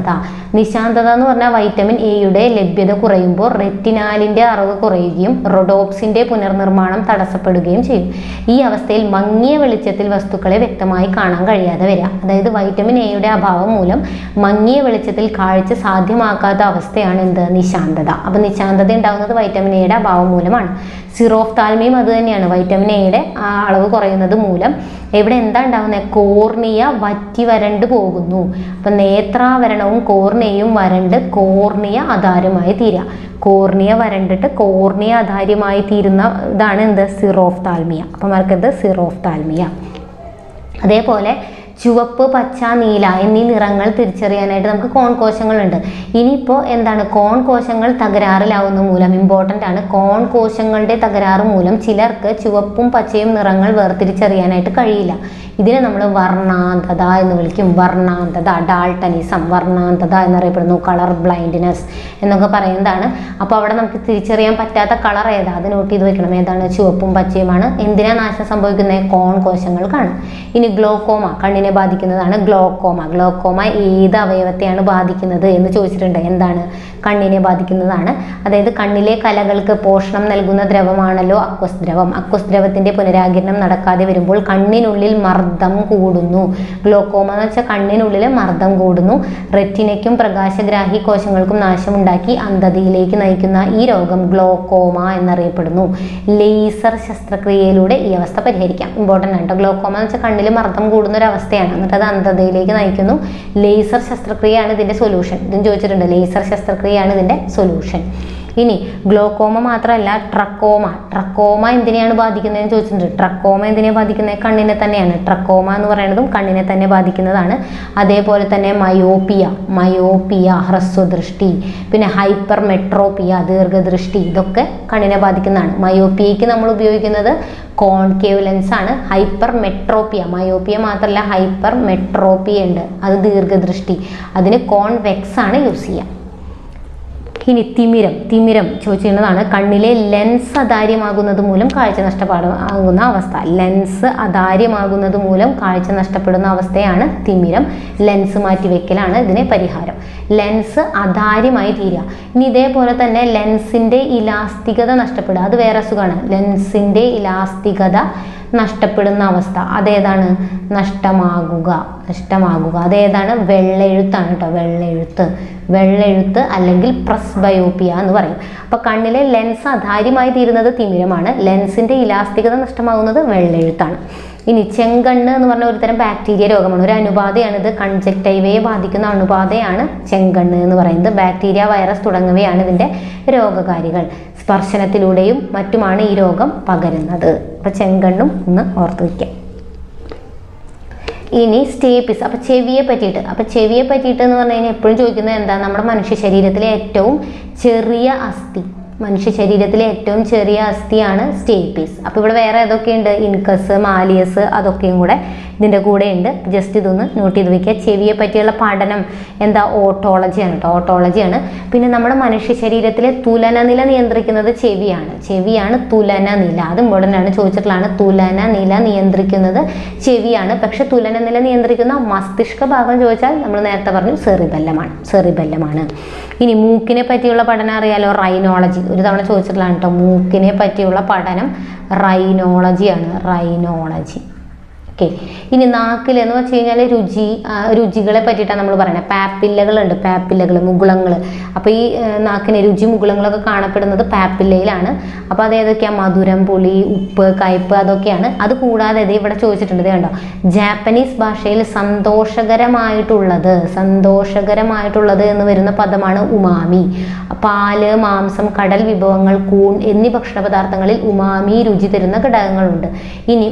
നിശാന്തത എന്ന് പറഞ്ഞാൽ വൈറ്റമിൻ എയുടെ ലഭ്യത കുറയുമ്പോൾ റെറ്റിനാലിൻ്റെ അളവ് കുറയുകയും റൊഡോപ്സിൻ്റെ പുനർനിർമ്മാണം തടസ്സപ്പെടുകയും ചെയ്യും. ഈ അവസ്ഥയിൽ മങ്ങിയ വെളിച്ചത്തിൽ വസ്തുക്കളെ വ്യക്തമായി കാണാൻ കഴിയാതെ വരിക. അതായത് വൈറ്റമിൻ എയുടെ അഭാവം മൂലം മങ്ങിയ വെളിച്ചത്തിൽ കാഴ്ച സാധ്യമാക്കാത്ത അവസ്ഥയാണ് എന്ത്? നിശാന്തത. അപ്പോൾ നിശാന്തത ഉണ്ടാകുന്നത് വൈറ്റമിൻ എയുടെ അഭാവം മൂലമാണ്. സിറോഫ്താൽമിയും അത് തന്നെയാണ്. വൈറ്റമിൻ എയുടെ അളവ് കുറയുന്നത് മൂലം ഇവിടെ എന്താ ഉണ്ടാകുന്നത്? കോർണിയ വറ്റി വരണ്ട് പോകുന്നു. അപ്പം നേത്രാവരണവും കോർണിയയും വരണ്ട് കോർണിയ അധാരമായി തീരുക. കോർണിയ വരണ്ടിട്ട് കോർണിയ അധാര്യമായി തീരുന്ന ഇതാണ് എന്ത്? സിറോഫ്താൽമിയ. അപ്പം അവർക്ക് സിറോഫ്താൽമിയ. അതേപോലെ ചുവപ്പ്, പച്ച, നീല എന്നീ നിറങ്ങൾ തിരിച്ചറിയാനായിട്ട് നമുക്ക് കോൺ കോശങ്ങളുണ്ട്. ഇനിയിപ്പോൾ എന്താണ്? കോൺ കോശങ്ങൾ തകരാറിലാവുന്ന മൂലം ഇമ്പോർട്ടൻ്റ് ആണ്. കോൺ കോശങ്ങളുടെ തകരാറ് മൂലം ചിലർക്ക് ചുവപ്പും പച്ചയും നിറങ്ങൾ വേർതിരിച്ചറിയാനായിട്ട് കഴിയില്ല. ഇതിനെ നമ്മൾ വർണ്ണാന്ധത എന്ന് വിളിക്കും. വർണ്ണാന്ധത, ഡാൾട്ടനിസം, വർണ്ണാന്ധത എന്നറിയപ്പെടുന്നു. കളർ ബ്ലൈൻഡ്നെസ് എന്നൊക്കെ പറയുന്നതാണ്. അപ്പോൾ അവിടെ നമുക്ക് തിരിച്ചറിയാൻ പറ്റാത്ത കളർ ഏതാ? അത് നോട്ട് ചെയ്ത് വെക്കണം. ഏതാണ്? ചുവപ്പും പച്ചയുമാണ്. എന്തിനാ നാശം സംഭവിക്കുന്നത്? കോൺ കോശങ്ങൾക്കാണ്. ഇനി ഗ്ലോക്കോമ കണ്ണിനെ ബാധിക്കുന്നതാണ്. ഗ്ലോക്കോമ ഏത് അവയവത്തെയാണ് ബാധിക്കുന്നത് എന്ന് ചോദിച്ചിട്ടുണ്ട്. എന്താണ്? കണ്ണിനെ ബാധിക്കുന്നതാണ്. അതായത് കണ്ണിലെ കലകൾക്ക് പോഷണം നൽകുന്ന ദ്രവമാണല്ലോ അക്വസ് ദ്രവം. അക്വസ് ദ്രവത്തിന്റെ പുനരാകിരണം നടക്കാതെ വരുമ്പോൾ കണ്ണിനുള്ളിൽ മർദ്ദം കൂടുന്നു. ഗ്ലോക്കോമ എന്ന് വെച്ചാൽ കണ്ണിനുള്ളിൽ മർദ്ദം കൂടുന്നു. റെറ്റിനയ്ക്കും പ്രകാശഗ്രാഹി കോശങ്ങൾക്കും നാശമുണ്ടാക്കി അന്ധതയിലേക്ക് നയിക്കുന്ന ഈ രോഗം ഗ്ലോക്കോമ എന്നറിയപ്പെടുന്നു. ലേസർ ശസ്ത്രക്രിയയിലൂടെ ഈ അവസ്ഥ പരിഹരിക്കാം. ഇമ്പോർട്ടൻ്റ് ആണ്. ഗ്ലോക്കോമ എന്ന് വെച്ചാൽ കണ്ണിൽ മർദ്ദം കൂടുന്ന ഒരു അവസ്ഥയാണ്. എന്നിട്ട് അത് അന്ധതയിലേക്ക് നയിക്കുന്നു. ലേസർ ശസ്ത്രക്രിയയാണ് ഇതിൻ്റെ സൊല്യൂഷൻ. ഇതും ചോദിച്ചിട്ടുണ്ട്. ലേസർ ശസ്ത്രക്രിയയാണ് ഇതിൻ്റെ സൊല്യൂഷൻ. ഇനി ഗ്ലോക്കോമ മാത്രമല്ല, ട്രക്കോമ എന്തിനെയാണ് ബാധിക്കുന്നതെന്ന് ചോദിച്ചിട്ടുണ്ട്. ട്രക്കോമ എന്തിനെ ബാധിക്കുന്നത്? കണ്ണിനെ തന്നെയാണ്. ട്രക്കോമ എന്ന് പറയുന്നതും കണ്ണിനെ തന്നെ ബാധിക്കുന്നതാണ്. അതേപോലെ തന്നെ മയോപ്പിയ ഹ്രസ്വദൃഷ്ടി, പിന്നെ ഹൈപ്പർ മെട്രോപ്പിയ ദീർഘദൃഷ്ടി, ഇതൊക്കെ കണ്ണിനെ ബാധിക്കുന്നതാണ്. മയോപ്പിയയ്ക്ക് നമ്മൾ ഉപയോഗിക്കുന്നത് കോൺകേവ് ലെൻസ് ആണ്. ഹൈപ്പർ മെട്രോപ്പിയ, മയോപ്പിയ മാത്രമല്ല ഹൈപ്പർ മെട്രോപ്പിയ ഉണ്ട്, അത് ദീർഘദൃഷ്ടി. അതിന് കോൺവെക്സ് ആണ് യൂസ് ചെയ്യുക. ഇനി തിമിരം ചോദിച്ചിരുന്നതാണ്. കണ്ണിലെ ലെൻസ് അധാര്യമാകുന്നത് മൂലം കാഴ്ച നഷ്ടപ്പെടുന്ന അവസ്ഥ. ലെൻസ് അധാര്യമാകുന്നത് മൂലം കാഴ്ച നഷ്ടപ്പെടുന്ന അവസ്ഥയാണ് തിമിരം. ലെൻസ് മാറ്റിവെക്കലാണ് ഇതിന് പരിഹാരം. ലെൻസ് അധാര്യമായി തീരുക. ഇനി ഇതേപോലെ തന്നെ ലെൻസിൻ്റെ ഇലാസ്തികത നഷ്ടപ്പെടുക, അത് വേറെ അസുഖമാണ്. ലെൻസിൻ്റെ ഇലാസ്തികത നഷ്ടപ്പെടുന്ന അവസ്ഥ അതേതാണ്? നഷ്ടമാകുക. അതേതാണ്? വെള്ളെഴുത്താണ് കേട്ടോ. വെള്ളെഴുത്ത് അല്ലെങ്കിൽ പ്രസ്ബയോപ്പിയ എന്ന് പറയും. അപ്പോൾ കണ്ണിലെ ലെൻസ് അധാര്യമായി തീരുന്നത് തിമിരമാണ്. ലെൻസിൻ്റെ ഇലാസ്തികത നഷ്ടമാകുന്നത് വെള്ളെഴുത്താണ്. ഇനി ചെങ്കണ്ണ് എന്ന് പറഞ്ഞ ഒരു തരം ബാക്ടീരിയ രോഗമാണ്. ഒരു അണുബാധയാണ് ഇത്. കൺജക്റ്റൈവയെ ബാധിക്കുന്ന അണുബാധയാണ് ചെങ്കണ്ണ് എന്ന് പറയുന്നത്. ബാക്ടീരിയ, വൈറസ് തുടങ്ങിയവയാണ് ഇതിൻ്റെ രോഗകാരികൾ. സ്പർശനത്തിലൂടെയും മറ്റുമാണ് ഈ രോഗം പകരുന്നത്. അപ്പോൾ ചെങ്കണ്ണും ഒന്ന് ഓർത്ത് വയ്ക്കാം. ഇനി സ്റ്റേപ്പിസ്. അപ്പോൾ ചെവിയെ പറ്റിയിട്ട് എന്ന് പറഞ്ഞു കഴിഞ്ഞാൽ എപ്പോഴും ചോദിക്കുന്നത് എന്താ, നമ്മുടെ മനുഷ്യ ശരീരത്തിലെ ഏറ്റവും ചെറിയ അസ്ഥി, മനുഷ്യ ശരീരത്തിലെ ഏറ്റവും ചെറിയ അസ്ഥിയാണ് സ്റ്റേപ്പീസ്. അപ്പോൾ ഇവിടെ വേറെ ഏതൊക്കെയുണ്ട്, ഇൻകസ്, മാലിയസ്, അതൊക്കെയും കൂടെ ഇതിൻ്റെ കൂടെ ഉണ്ട്. ജസ്റ്റ് ഇതൊന്ന് നോട്ട് ചെയ്ത് വയ്ക്കുക. ചെവിയെ പറ്റിയുള്ള പഠനം എന്താ, ഓട്ടോളജിയാണ് കേട്ടോ, ഓട്ടോളജിയാണ്. പിന്നെ നമ്മുടെ മനുഷ്യ ശരീരത്തിലെ തുലനനില നിയന്ത്രിക്കുന്നത് ചെവിയാണ് തുലനനില. അത് ഇമ്പോർട്ടൻ്റ് ആണ്, ചോദിച്ചിട്ടുള്ളതാണ്. തുലനനില നിയന്ത്രിക്കുന്നത് ചെവിയാണ്. പക്ഷെ തുലനനില നിയന്ത്രിക്കുന്ന മസ്തിഷ്ക ഭാഗം ചോദിച്ചാൽ നമ്മൾ നേരത്തെ പറഞ്ഞു സെറിബെല്ലമാണ്. ഇനി മൂക്കിനെ പറ്റിയുള്ള പഠനം അറിയാലോ, റൈനോളജി. ഒരു തവണ ചോദിച്ചിട്ടുള്ളതാണ് കേട്ടോ, മൂക്കിനെ പറ്റിയുള്ള പഠനം റൈനോളജി. ഓക്കെ. ഇനി നാക്കിൽ എന്ന് വെച്ച് കഴിഞ്ഞാൽ രുചികളെ പറ്റിയിട്ടാണ് നമ്മൾ പറയുന്നത്. പാപ്പില്ലകൾ, മുകുളങ്ങൾ. അപ്പോൾ ഈ നാക്കിന് രുചി മുകുളങ്ങളൊക്കെ കാണപ്പെടുന്നത് പാപ്പില്ലയിലാണ്. അപ്പോൾ അത് ഏതൊക്കെയാണ്, മധുരം, പുളി, ഉപ്പ്, കയ്പ്പ്, അതൊക്കെയാണ്. അത് കൂടാതെ ഇവിടെ ചോദിച്ചിട്ടുണ്ട്, ഇത് കണ്ടോ, ജാപ്പനീസ് ഭാഷയിൽ സന്തോഷകരമായിട്ടുള്ളത് എന്ന് വരുന്ന പദമാണ് ഉമാമി. പാല്, മാംസം, കടൽ വിഭവങ്ങൾ, കൂൺ എന്നീ ഭക്ഷണ പദാർത്ഥങ്ങളിൽ ഉമാമി രുചി തരുന്ന ഘടകങ്ങളുണ്ട്. ഇനി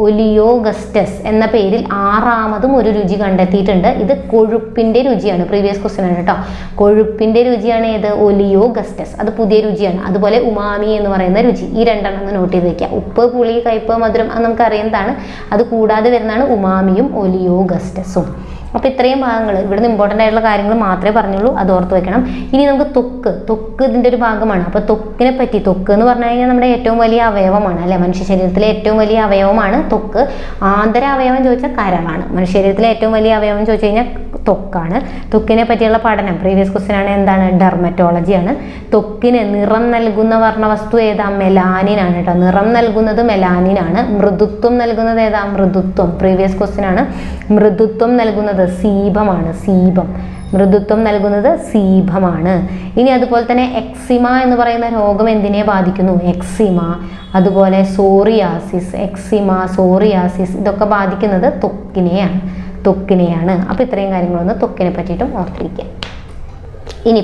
ഒലിയോഗസ്റ്റസ് എന്ന പേരിൽ 6ാമതും ഒരു രുചി കണ്ടെത്തിയിട്ടുണ്ട്. ഇത് കൊഴുപ്പിന്റെ രുചിയാണ്. പ്രീവിയസ് ക്വസ്റ്റ്യൻ ആണ് കേട്ടോ. കൊഴുപ്പിന്റെ രുചിയാണ് ഏത്, ഒലിയോഗസ്റ്റസ്. അത് പുതിയ രുചിയാണ്. അതുപോലെ ഉമാമി എന്ന് പറയുന്ന രുചി. ഈ രണ്ടെണ്ണം നോട്ട് ചെയ്ത് വെക്കുക. ഉപ്പ്, പുളി, കയ്പ്പ്, മധുരം അത് നമുക്ക് അറിയുന്നതാണ്. അത് കൂടാതെ വരുന്നതാണ് ഉമാമിയും ഒലിയോഗസ്റ്റസും. അപ്പോൾ ഇത്രയും ഭാഗങ്ങൾ ഇവിടുന്ന് ഇമ്പോർട്ടൻ്റ് ആയിട്ടുള്ള കാര്യങ്ങൾ മാത്രമേ പറഞ്ഞുള്ളൂ, അത് ഓർത്ത് വെക്കണം. ഇനി നമുക്ക് ത്വക്ക് ഇതിൻ്റെ ഒരു ഭാഗമാണ്. അപ്പോൾ ത്വക്കിനെ പറ്റി, ത്വക്ക് എന്ന് പറഞ്ഞു കഴിഞ്ഞാൽ നമ്മുടെ ഏറ്റവും വലിയ അവയവമാണ് അല്ലേ, മനുഷ്യ ശരീരത്തിലെ ഏറ്റവും വലിയ അവയവമാണ് ത്വക്ക്. ആന്തര അവയവം ചോദിച്ചാൽ കരളാണ്. മനുഷ്യ ശരീരത്തിലെ ഏറ്റവും വലിയ അവയവം ചോദിച്ചു കഴിഞ്ഞാൽ ത്വക്കാണ്. ത്വക്കിനെ പറ്റിയുള്ള പഠനം പ്രീവിയസ് ക്വസ്റ്റ്യൻ ആണ്, എന്താണ്, ഡെർമറ്റോളജിയാണ്. ത്വക്കിന് നിറം നൽകുന്ന വർണ്ണവസ്തു ഏതാ, മെലാനിനാണ് കേട്ടോ. നിറം നൽകുന്നത് മെലാനിനാണ്. മൃദുത്വം നൽകുന്നത് ഏതാ, മൃദുത്വം. പ്രീവിയസ് ക്വസ്റ്റ്യൻ ആണ്. മൃദുത്വം നൽകുന്നത് സീബമാണ്. മൃദുത്വം നൽകുന്നത് സീബമാണ്. ഇനി അതുപോലെ തന്നെ എക്സിമ എന്ന് പറയുന്ന രോഗം എന്തിനെ ബാധിക്കുന്നു, എക്സിമ, അതുപോലെ സോറിയാസിസ്, ഇതൊക്കെ ബാധിക്കുന്നത് ത്വക്കിനെയാണ്. അപ്പോൾ ഇത്രയും കാര്യങ്ങളൊന്ന് ത്വക്കിനെ പറ്റിയിട്ടും ഓർത്തിരിക്കുക. ഇനി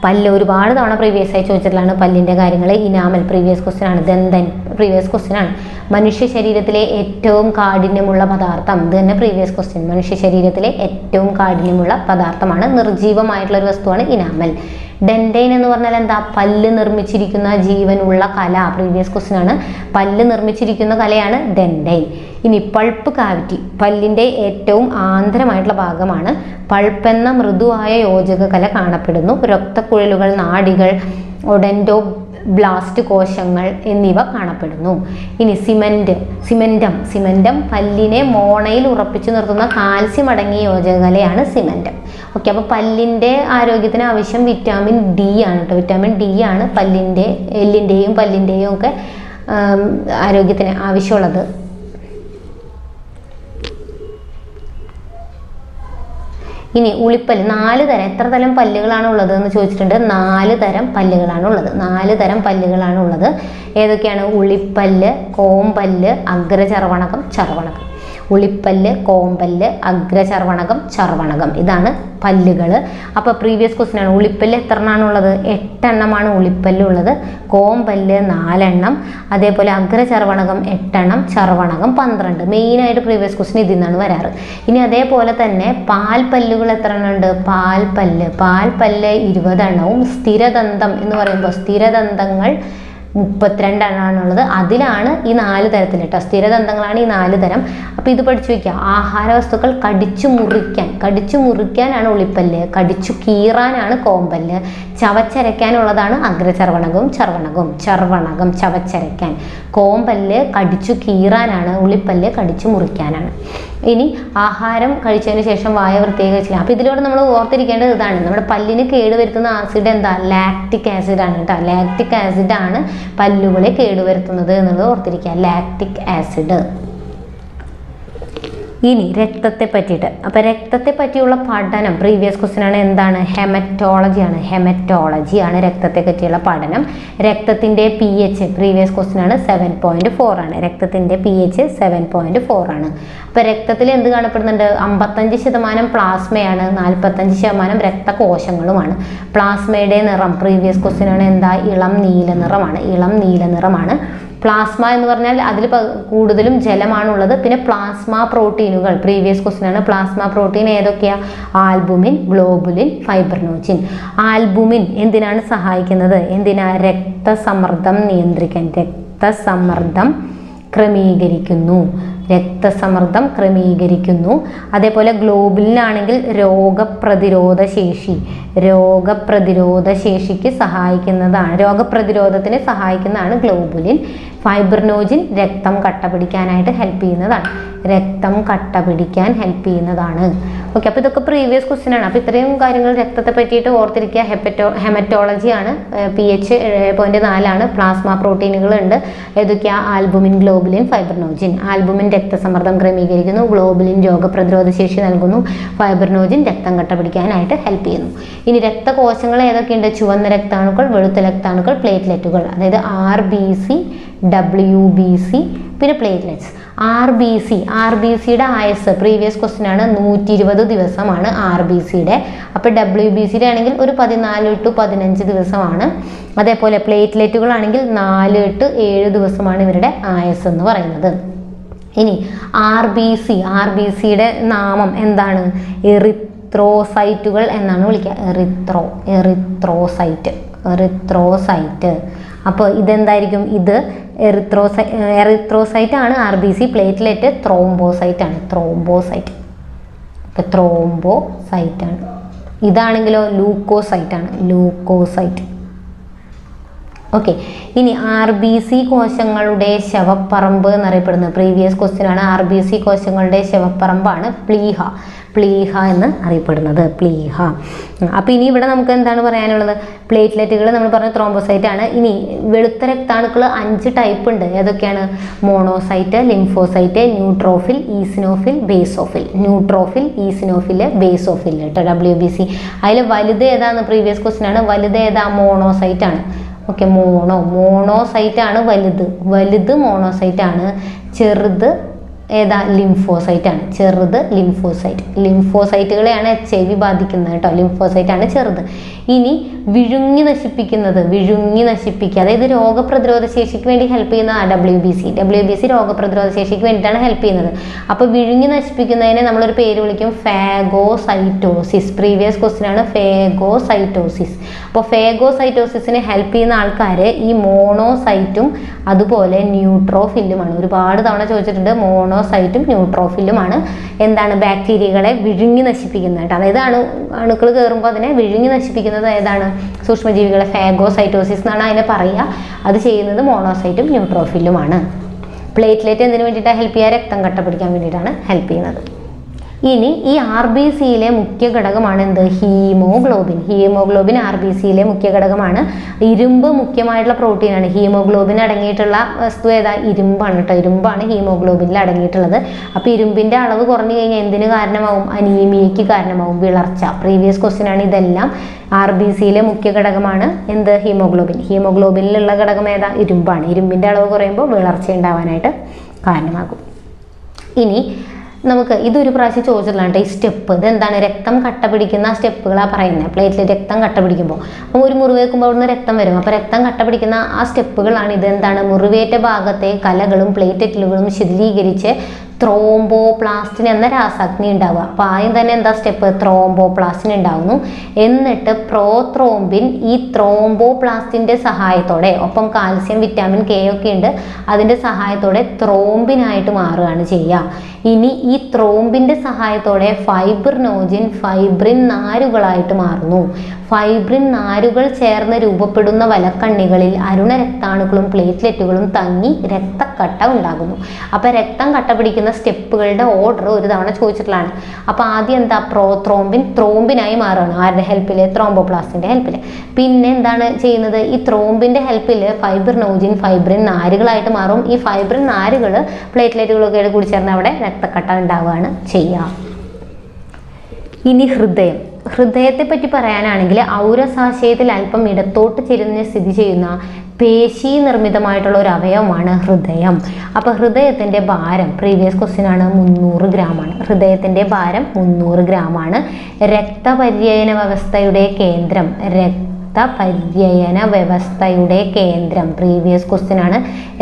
പല്ല് ഒരുപാട് തവണ പ്രീവിയസ് ആയി ചോദിച്ചിട്ടുള്ളതാണ്. പല്ലിൻ്റെ കാര്യങ്ങൾ. ഇനാമൽ പ്രീവിയസ് ക്വസ്റ്റ്യൻ ആണ്. ദന്തൻ പ്രീവിയസ് ക്വസ്റ്റ്യൻ ആണ്. മനുഷ്യ ശരീരത്തിലെ ഏറ്റവും കാഠിന്യമുള്ള പദാർത്ഥം, ഇത് തന്നെ പ്രീവിയസ് ക്വസ്റ്റ്യൻ. മനുഷ്യ ശരീരത്തിലെ ഏറ്റവും കാഠിന്യമുള്ള പദാർത്ഥമാണ്, നിർജീവമായിട്ടുള്ള ഒരു വസ്തുവാണ് ഇനാമൽ. ഡെൻഡൈൻ എന്ന് പറഞ്ഞാൽ എന്താ, പല്ല് നിർമ്മിച്ചിരിക്കുന്ന ജീവനുള്ള കല. പ്രീവിയസ് ക്വസ്റ്റ്യൻ ആണ്. പല്ല് നിർമ്മിച്ചിരിക്കുന്ന കലയാണ് ഡെൻഡൈൻ. ഇനി പൾപ്പ് കാവിറ്റി പല്ലിൻ്റെ ഏറ്റവും ആന്തരമായിട്ടുള്ള ഭാഗമാണ്. പൾപ്പ് എന്ന മൃദുവായ യോജക കല കാണപ്പെടുന്നു. രക്തക്കുഴലുകൾ, നാഡികൾ, ഒഡെൻഡോബ്ലാസ്റ്റ് കോശങ്ങൾ എന്നിവ കാണപ്പെടുന്നു. ഇനി സിമൻറ്റം പല്ലിനെ മോണയിൽ ഉറപ്പിച്ചു നിർത്തുന്ന കാൽസ്യം അടങ്ങിയ യോജകകലയാണ് സിമൻറ്റം. ഓക്കെ. അപ്പോൾ പല്ലിൻ്റെ ആരോഗ്യത്തിന് ആവശ്യം വിറ്റാമിൻ ഡി ആണ് കേട്ടോ. വിറ്റാമിൻ ഡി ആണ് എല്ലിൻ്റെയും പല്ലിൻ്റെയും ഒക്കെ ആരോഗ്യത്തിന് ആവശ്യമുള്ളത്. ഇനി ഉളിപ്പല്ല് 4 തരം. എത്ര തരം പല്ലുകളാണ് ഉള്ളത് എന്ന് ചോദിച്ചിട്ടുണ്ട്. 4 തരം പല്ലുകളാണ് ഉള്ളത്. ഏതൊക്കെയാണ്, ഉളിപ്പല്ല്, കോമ്പല്ല്, അഗ്രചർവണകം, ചർവണകം. ഉളിപ്പല്ല്, കോമ്പല്ല്, അഗ്രചർവണകം, ഇതാണ് പല്ലുകൾ. അപ്പോൾ പ്രീവിയസ് ക്വസ്റ്റ്യൻ ആണ്. ഉളിപ്പല്ല് എത്ര എണ്ണമാണുള്ളത്, 8 എണ്ണമാണ് ഉളിപ്പല്ലുള്ളത്. കോമ്പല്ല് 4 എണ്ണം, അതേപോലെ അഗ്രചർവണകം 8 എണ്ണം, ചർവണകം 12. മെയിനായിട്ട് പ്രീവിയസ് ക്വസ്റ്റ്യൻ ഇതിൽ നിന്നാണ് വരാറ്. ഇനി അതേപോലെ തന്നെ പാൽപ്പല്ലുകൾ എത്ര എണ്ണം ഉണ്ട്, പാൽപ്പല്ല് 20 എണ്ണവും. സ്ഥിരദന്തം എന്ന് പറയുമ്പോൾ സ്ഥിരദന്തങ്ങൾ 32 എണ്ണമാണുള്ളത്. അതിലാണ് ഈ 4 തരത്തിൽ കേട്ടോ. സ്ഥിരദന്തങ്ങളാണ് ഈ 4 തരം. അപ്പോൾ ഇത് പഠിച്ചു വയ്ക്കുക. ആഹാരവസ്തുക്കൾ കടിച്ചു മുറിക്കാനാണ് ഉളിപ്പല്ല്, കടിച്ചു കീറാനാണ് കോമ്പല്ല്, ചവച്ചരയ്ക്കാനുള്ളതാണ് അഗ്രചർവണകവും ചർവണകം ചവച്ചരയ്ക്കാൻ. കോമ്പല്ല് കടിച്ചു കീറാനാണ്, ഉളിപ്പല്ല് കടിച്ചു മുറിക്കാനാണ്. ഇനി ആഹാരം കഴിച്ചതിന് ശേഷം വായ വൃത്തിയാക്കില്ല. അപ്പോൾ ഇതിലൂടെ നമ്മൾ ഓർത്തിരിക്കേണ്ടത് ഇതാണ്, നമ്മുടെ പല്ലിന് കേടുവരുത്തുന്ന ആസിഡ് എന്താ, ലാക്റ്റിക് ആസിഡ് ആണ് കേട്ടോ. ലാക്റ്റിക് ആസിഡ് ആണ് പല്ലുകളെ കേടുവരുത്തുന്നത് എന്നുള്ളത് ഓർത്തിരിക്കുക, ലാക്റ്റിക് ആസിഡ്. ഇനി രക്തത്തെ പറ്റിയിട്ട്. അപ്പോൾ രക്തത്തെ പറ്റിയുള്ള പഠനം പ്രീവിയസ് ക്വസ്റ്റ്യൻ ആണ്, എന്താണ്, ഹെമറ്റോളജിയാണ് രക്തത്തെ പറ്റിയുള്ള പഠനം. രക്തത്തിൻ്റെ pH പ്രീവിയസ് ക്വസ്റ്റ്യൻ ആണ് 7.4 ആണ്. രക്തത്തിൻ്റെ pH 7.4 ആണ്. അപ്പോൾ രക്തത്തിൽ എന്ത് കാണപ്പെടുന്നുണ്ട്, 55% പ്ലാസ്മയാണ്, 45% രക്തകോശങ്ങളുമാണ്. പ്ലാസ്മയുടെ നിറം പ്രീവിയസ് ക്വസ്റ്റ്യൻ ആണ്, എന്താ, ഇളം നീല നിറമാണ്. പ്ലാസ്മ എന്ന് പറഞ്ഞാൽ അതിൽ കൂടുതലും ജലമാണുള്ളത്. പിന്നെ പ്ലാസ്മ പ്രോട്ടീനുകൾ, പ്രീവിയസ് ക്വസ്റ്റ്യൻ ആണ്. പ്ലാസ്മ പ്രോട്ടീൻ ഏതൊക്കെയാ? Albumin, globulin, fibrinogen. ആൽബുമിൻ എന്തിനാണ് സഹായിക്കുന്നത്? എന്തിനാ? രക്തസമ്മർദ്ദം നിയന്ത്രിക്കാൻ, രക്തസമ്മർദ്ദം ക്രമീകരിക്കുന്നു, രക്തസമ്മർദ്ദം ക്രമീകരിക്കുന്നു. അതേപോലെ ഗ്ലോബുലിനാണെങ്കിൽ രോഗപ്രതിരോധ ശേഷിക്ക് സഹായിക്കുന്നതാണ്, രോഗപ്രതിരോധത്തിന് സഹായിക്കുന്നതാണ് ഗ്ലോബുലിൻ. ഫൈബ്രിനോജിൻ രക്തം കട്ട പിടിക്കാനായിട്ട് ഹെൽപ്പ് ചെയ്യുന്നതാണ്, രക്തം കട്ട പിടിക്കാൻ ഹെൽപ്പ് ചെയ്യുന്നതാണ്. ഓക്കെ, അപ്പോൾ ഇതൊക്കെ പ്രീവിയസ് ക്വസ്റ്റ്യൻ ആണ്. അപ്പോൾ ഇത്രയും കാര്യങ്ങൾ രക്തത്തെ പറ്റിയിട്ട് ഓർത്തിരിക്കുക. ഹെമറ്റോളജി ആണ്, pH 7.4 പ്ലാസ്മ പ്രോട്ടീനുകൾ ഉണ്ട്. ഏതൊക്കെയാ? Albumin, globulin, fibrinogen. ആൽബുമിൻ രക്തസമ്മർദ്ദം ക്രമീകരിക്കുന്നു, ഗ്ലോബുലിൻ രോഗപ്രതിരോധ ശേഷി നൽകുന്നു, ഫൈബ്രിനോജിൻ രക്തം കട്ട പിടിക്കാനായിട്ട് ഹെൽപ്പ് ചെയ്യുന്നു. ഇനി രക്തകോശങ്ങൾ ഏതൊക്കെയുണ്ട്? ചുവന്ന രക്താണുക്കൾ, വെളുത്ത രക്താണുക്കൾ, പ്ലേറ്റ്ലെറ്റുകൾ. അതായത് RBC, WBC, പിന്നെ പ്ലേറ്റ്ലെറ്റ്സ്. RBCയുടെ ആയുസ് പ്രീവിയസ് ക്വസ്റ്റ്യൻ ആണ്, 120 ദിവസമാണ് RBCയുടെ. അപ്പോൾ WBCയുടെ ആണെങ്കിൽ ഒരു 14 to 15 ദിവസമാണ്. അതേപോലെ പ്ലേറ്റ്ലെറ്റുകളാണെങ്കിൽ 4 to 7 ദിവസമാണ് ഇവരുടെ ആയുസ് എന്ന് പറയുന്നത്. ഇനി RBCയുടെ നാമം എന്താണ്? എറിത്രോസൈറ്റുകൾ എന്നാണ് വിളിക്കുക. എറിത്രോസൈറ്റ്. അപ്പോൾ ഇതെന്തായിരിക്കും? ഇത് എറിത്രോസൈറ്റ് ആണ് RBC. പ്ലേറ്റ്ലെറ്റ് ത്രോംബോസൈറ്റ് ആണ്, ത്രോംബോസൈറ്റ് ആണ്. ഇതാണെങ്കിലോ ലൂക്കോസൈറ്റ് ആണ്, ലൂക്കോസൈറ്റ്. ഓക്കെ, ഇനി RBC കോശങ്ങളുടെ ശവപ്പറമ്പ് എന്നറിയപ്പെടുന്നത് പ്രീവിയസ് ക്വസ്റ്റ്യൻ ആണ്. RBC കോശങ്ങളുടെ ശവപ്പറമ്പാണ് പ്ലീഹ എന്ന് അറിയപ്പെടുന്നത്, പ്ലീഹ. അപ്പോൾ ഇനി ഇവിടെ നമുക്ക് എന്താണ് പറയാനുള്ളത്? പ്ലേറ്റ്ലെറ്റുകൾ നമ്മൾ പറഞ്ഞ ത്രോംബോസൈറ്റ് ആണ്. ഇനി വെളുത്ത രക്താണുക്കൾ 5 ടൈപ്പ് ഉണ്ട്. ഏതൊക്കെയാണ്? Monocyte, lymphocyte, neutrophil, eosinophil, basophil. Neutrophil, eosinophil, basophil കേട്ടോ, WBC. അതിൽ വലുത് ഏതാന്ന് പ്രീവിയസ് ക്വസ്റ്റ്യൻ ആണ്. വലുത് ഏതാ? മോണോസൈറ്റ് ആണ്. ഓക്കെ, മോണോസൈറ്റ് ആണ് വലുത് മോണോസൈറ്റ് ആണ്. ചെറുത് ഏതാ? ലിംഫോസൈറ്റ് ആണ്, ചെറുത് ലിംഫോസൈറ്റുകളെയാണ് HIV ബാധിക്കുന്നത് കേട്ടോ, ലിംഫോസൈറ്റ് ആണ് ചെറുത്. ഇനി വിഴുങ്ങി നശിപ്പിക്കുക, അതായത് രോഗപ്രതിരോധ ശേഷിക്ക് വേണ്ടി ഹെൽപ്പ് ചെയ്യുന്ന WBC രോഗപ്രതിരോധ ശേഷിക്ക് വേണ്ടിയിട്ടാണ് ഹെൽപ്പ് ചെയ്യുന്നത്. അപ്പോൾ വിഴുങ്ങി നശിപ്പിക്കുന്നതിനെ നമ്മളൊരു പേര് വിളിക്കും ഫാഗോസൈറ്റോസിസ്. പ്രീവിയസ് ക്വസ്റ്റ്യൻ ആണ്, ഫാഗോസൈറ്റോസിസ്. അപ്പോൾ ഫാഗോസൈറ്റോസിസിന് ഹെൽപ്പ് ചെയ്യുന്ന ആൾക്കാർ ഈ മോണോസൈറ്റും അതുപോലെ ന്യൂട്രോഫില്ലുമാണ്. ഒരുപാട് തവണ ചോദിച്ചിട്ടുണ്ട്, മോണോസൈറ്റും ന്യൂട്രോഫില്ലുമാണ് എന്താണ്? ബാക്ടീരിയകളെ വിഴുങ്ങി നശിപ്പിക്കുന്നത് കേട്ടോ. അതായത് അണുക്കൾ കയറുമ്പോൾ അതിനെ വിഴുങ്ങി നശിപ്പിക്കുന്നത് ഏതാണ്? സൂക്ഷ്മജീവികളെ. ഫാഗോസൈറ്റോസിസ് എന്നാണ് അതിനെ പറയുക. അത് ചെയ്യുന്നത് മോണോസൈറ്റും ന്യൂട്രോഫില്ലുമാണ്. പ്ലേറ്റ്ലെറ്റ് എന്തിനു വേണ്ടിയിട്ടാണ് ഹെൽപ്പ് ചെയ്യുക? രക്തം കട്ട പിടിക്കാൻ വേണ്ടിയിട്ടാണ് ഹെൽപ്പ് ചെയ്യുന്നത്. ഇനി ഈ RBCയിലെ മുഖ്യ ഘടകമാണ് എന്ത്? ഹീമോഗ്ലോബിൻ RBCയിലെ മുഖ്യ ഘടകമാണ്. ഇരുമ്പ് മുഖ്യമായിട്ടുള്ള പ്രോട്ടീനാണ്. ഹീമോഗ്ലോബിൻ അടങ്ങിയിട്ടുള്ള വസ്തു ഏതാ? ഇരുമ്പാണ് കേട്ടോ. ഇരുമ്പാണ് ഹീമോഗ്ലോബിനിൽ അടങ്ങിയിട്ടുള്ളത്. അപ്പോൾ ഇരുമ്പിൻ്റെ അളവ് കുറഞ്ഞു കഴിഞ്ഞാൽ എന്തിന് കാരണമാവും? അനീമിയയ്ക്ക് കാരണമാവും, വിളർച്ച. പ്രീവിയസ് ക്വസ്റ്റ്യൻ ആണ്. ഇതെല്ലാം RBCയിലെ മുഖ്യ ഘടകമാണ് എന്ത്? ഹീമോഗ്ലോബിനിലുള്ള ഘടകം ഏതാ? ഇരുമ്പാണ്. ഇരുമ്പിൻ്റെ അളവ് കുറയുമ്പോൾ വിളർച്ച ഉണ്ടാവാനായിട്ട് കാരണമാകും. ഇനി നമുക്ക് ഇതൊരു പ്രാവശ്യം ചോദിച്ചിട്ടുള്ളതാണ് ഈ സ്റ്റെപ്പ്. ഇതെന്താണ്? രക്തം കട്ട പിടിക്കുന്ന സ്റ്റെപ്പുകളാണ് പറയുന്നത്. പ്ലേറ്റ്ലെറ്റ് രക്തം കട്ട പിടിക്കുമ്പോൾ, അപ്പോൾ ഒരു മുറിവേക്കുമ്പോൾ അവിടുന്ന് രക്തം വരും. അപ്പോൾ രക്തം കട്ട പിടിക്കുന്ന ആ സ്റ്റെപ്പുകളാണ് ഇതെന്താണ്? മുറിവേറ്റ ഭാഗത്തെ കലകളും പ്ലേറ്റ്ലെറ്റുകളും ശിഥിലീകരിച്ച് ത്രോംബോപ്ലാസ്റ്റിൻ എന്ന രാസാഗ്നി ഉണ്ടാവുക. അപ്പോൾ ആദ്യം തന്നെ എന്താ സ്റ്റെപ്പ്? ത്രോംബോപ്ലാസ്റ്റിൻ ഉണ്ടാവുന്നു. എന്നിട്ട് പ്രോത്രോംബിൻ ഈ ത്രോംബോപ്ലാസ്റ്റിൻ്റെ സഹായത്തോടെ, ഒപ്പം കാൽസ്യം, വിറ്റാമിൻ K ഒക്കെ ഉണ്ട്, അതിൻ്റെ സഹായത്തോടെ ത്രോംബിനായിട്ട് മാറുകയാണ് ചെയ്യുക. ഇനി ഈ ത്രോംബിൻ്റെ സഹായത്തോടെ ഫൈബ്രിനോജിൻ ഫൈബ്രിൻ നാരുകളായിട്ട് മാറുന്നു. ഫൈബ്രിൻ നാരുകൾ ചേർന്ന് രൂപപ്പെടുന്ന വലക്കണ്ണികളിൽ അരുണ രക്താണുക്കളും പ്ലേറ്റ്ലെറ്റുകളും തങ്ങി രക്തക്കട്ട ഉണ്ടാകുന്നു. അപ്പോൾ രക്തം കട്ട പിടിക്കുന്ന സ്റ്റെപ്പുകളുടെ ഓർഡർ ഒരു തവണ ചോദിച്ചിട്ടുള്ളതാണ്. അപ്പോൾ ആദ്യം എന്താ? പ്രോത്രോംബിൻ ത്രോംബിനായി മാറുകയാണ്. ആരുടെ ഹെൽപ്പിൽ? ത്രോംബോപ്ലാസ്റ്റിൻ്റെ ഹെൽപ്പിൽ. പിന്നെ എന്താണ് ചെയ്യുന്നത്? ഈ ത്രോംബിൻ്റെ ഹെൽപ്പിൽ ഫൈബ്രിനോജിൻ ഫൈബ്രിൻ നാരുകളായിട്ട് മാറും. ഈ ഫൈബ്രിൻ നാരുകൾ പ്ലേറ്റ്ലെറ്റുകളൊക്കെ കൂടി ചേർന്ന് അവിടെ രക്തക്കട്ട ഉണ്ടാവുകയാണ് ചെയ്യുക. ഇനി ഹൃദയത്തെ പറ്റി പറയാനാണെങ്കിൽ ഔരസാശയത്തിൽ അല്പം ഇടത്തോട്ട് ചെരിഞ്ഞ് സ്ഥിതി ചെയ്യുന്ന പേശി നിർമ്മിതമായിട്ടുള്ള ഒരു അവയവമാണ് ഹൃദയം. അപ്പോൾ ഹൃദയത്തിൻ്റെ ഭാരം പ്രീവിയസ് ക്വസ്റ്റ്യൻ ആണ് 300 ഗ്രാമാണ്. ഹൃദയത്തിൻ്റെ ഭാരം 300 ഗ്രാമാണ്. രക്തപര്യന വ്യവസ്ഥയുടെ കേന്ദ്രം രക്തപര്യന വ്യവസ്ഥയുടെ കേന്ദ്രം. പ്രീവിയസ് ക്വസ്റ്റ്യൻ ആണ്.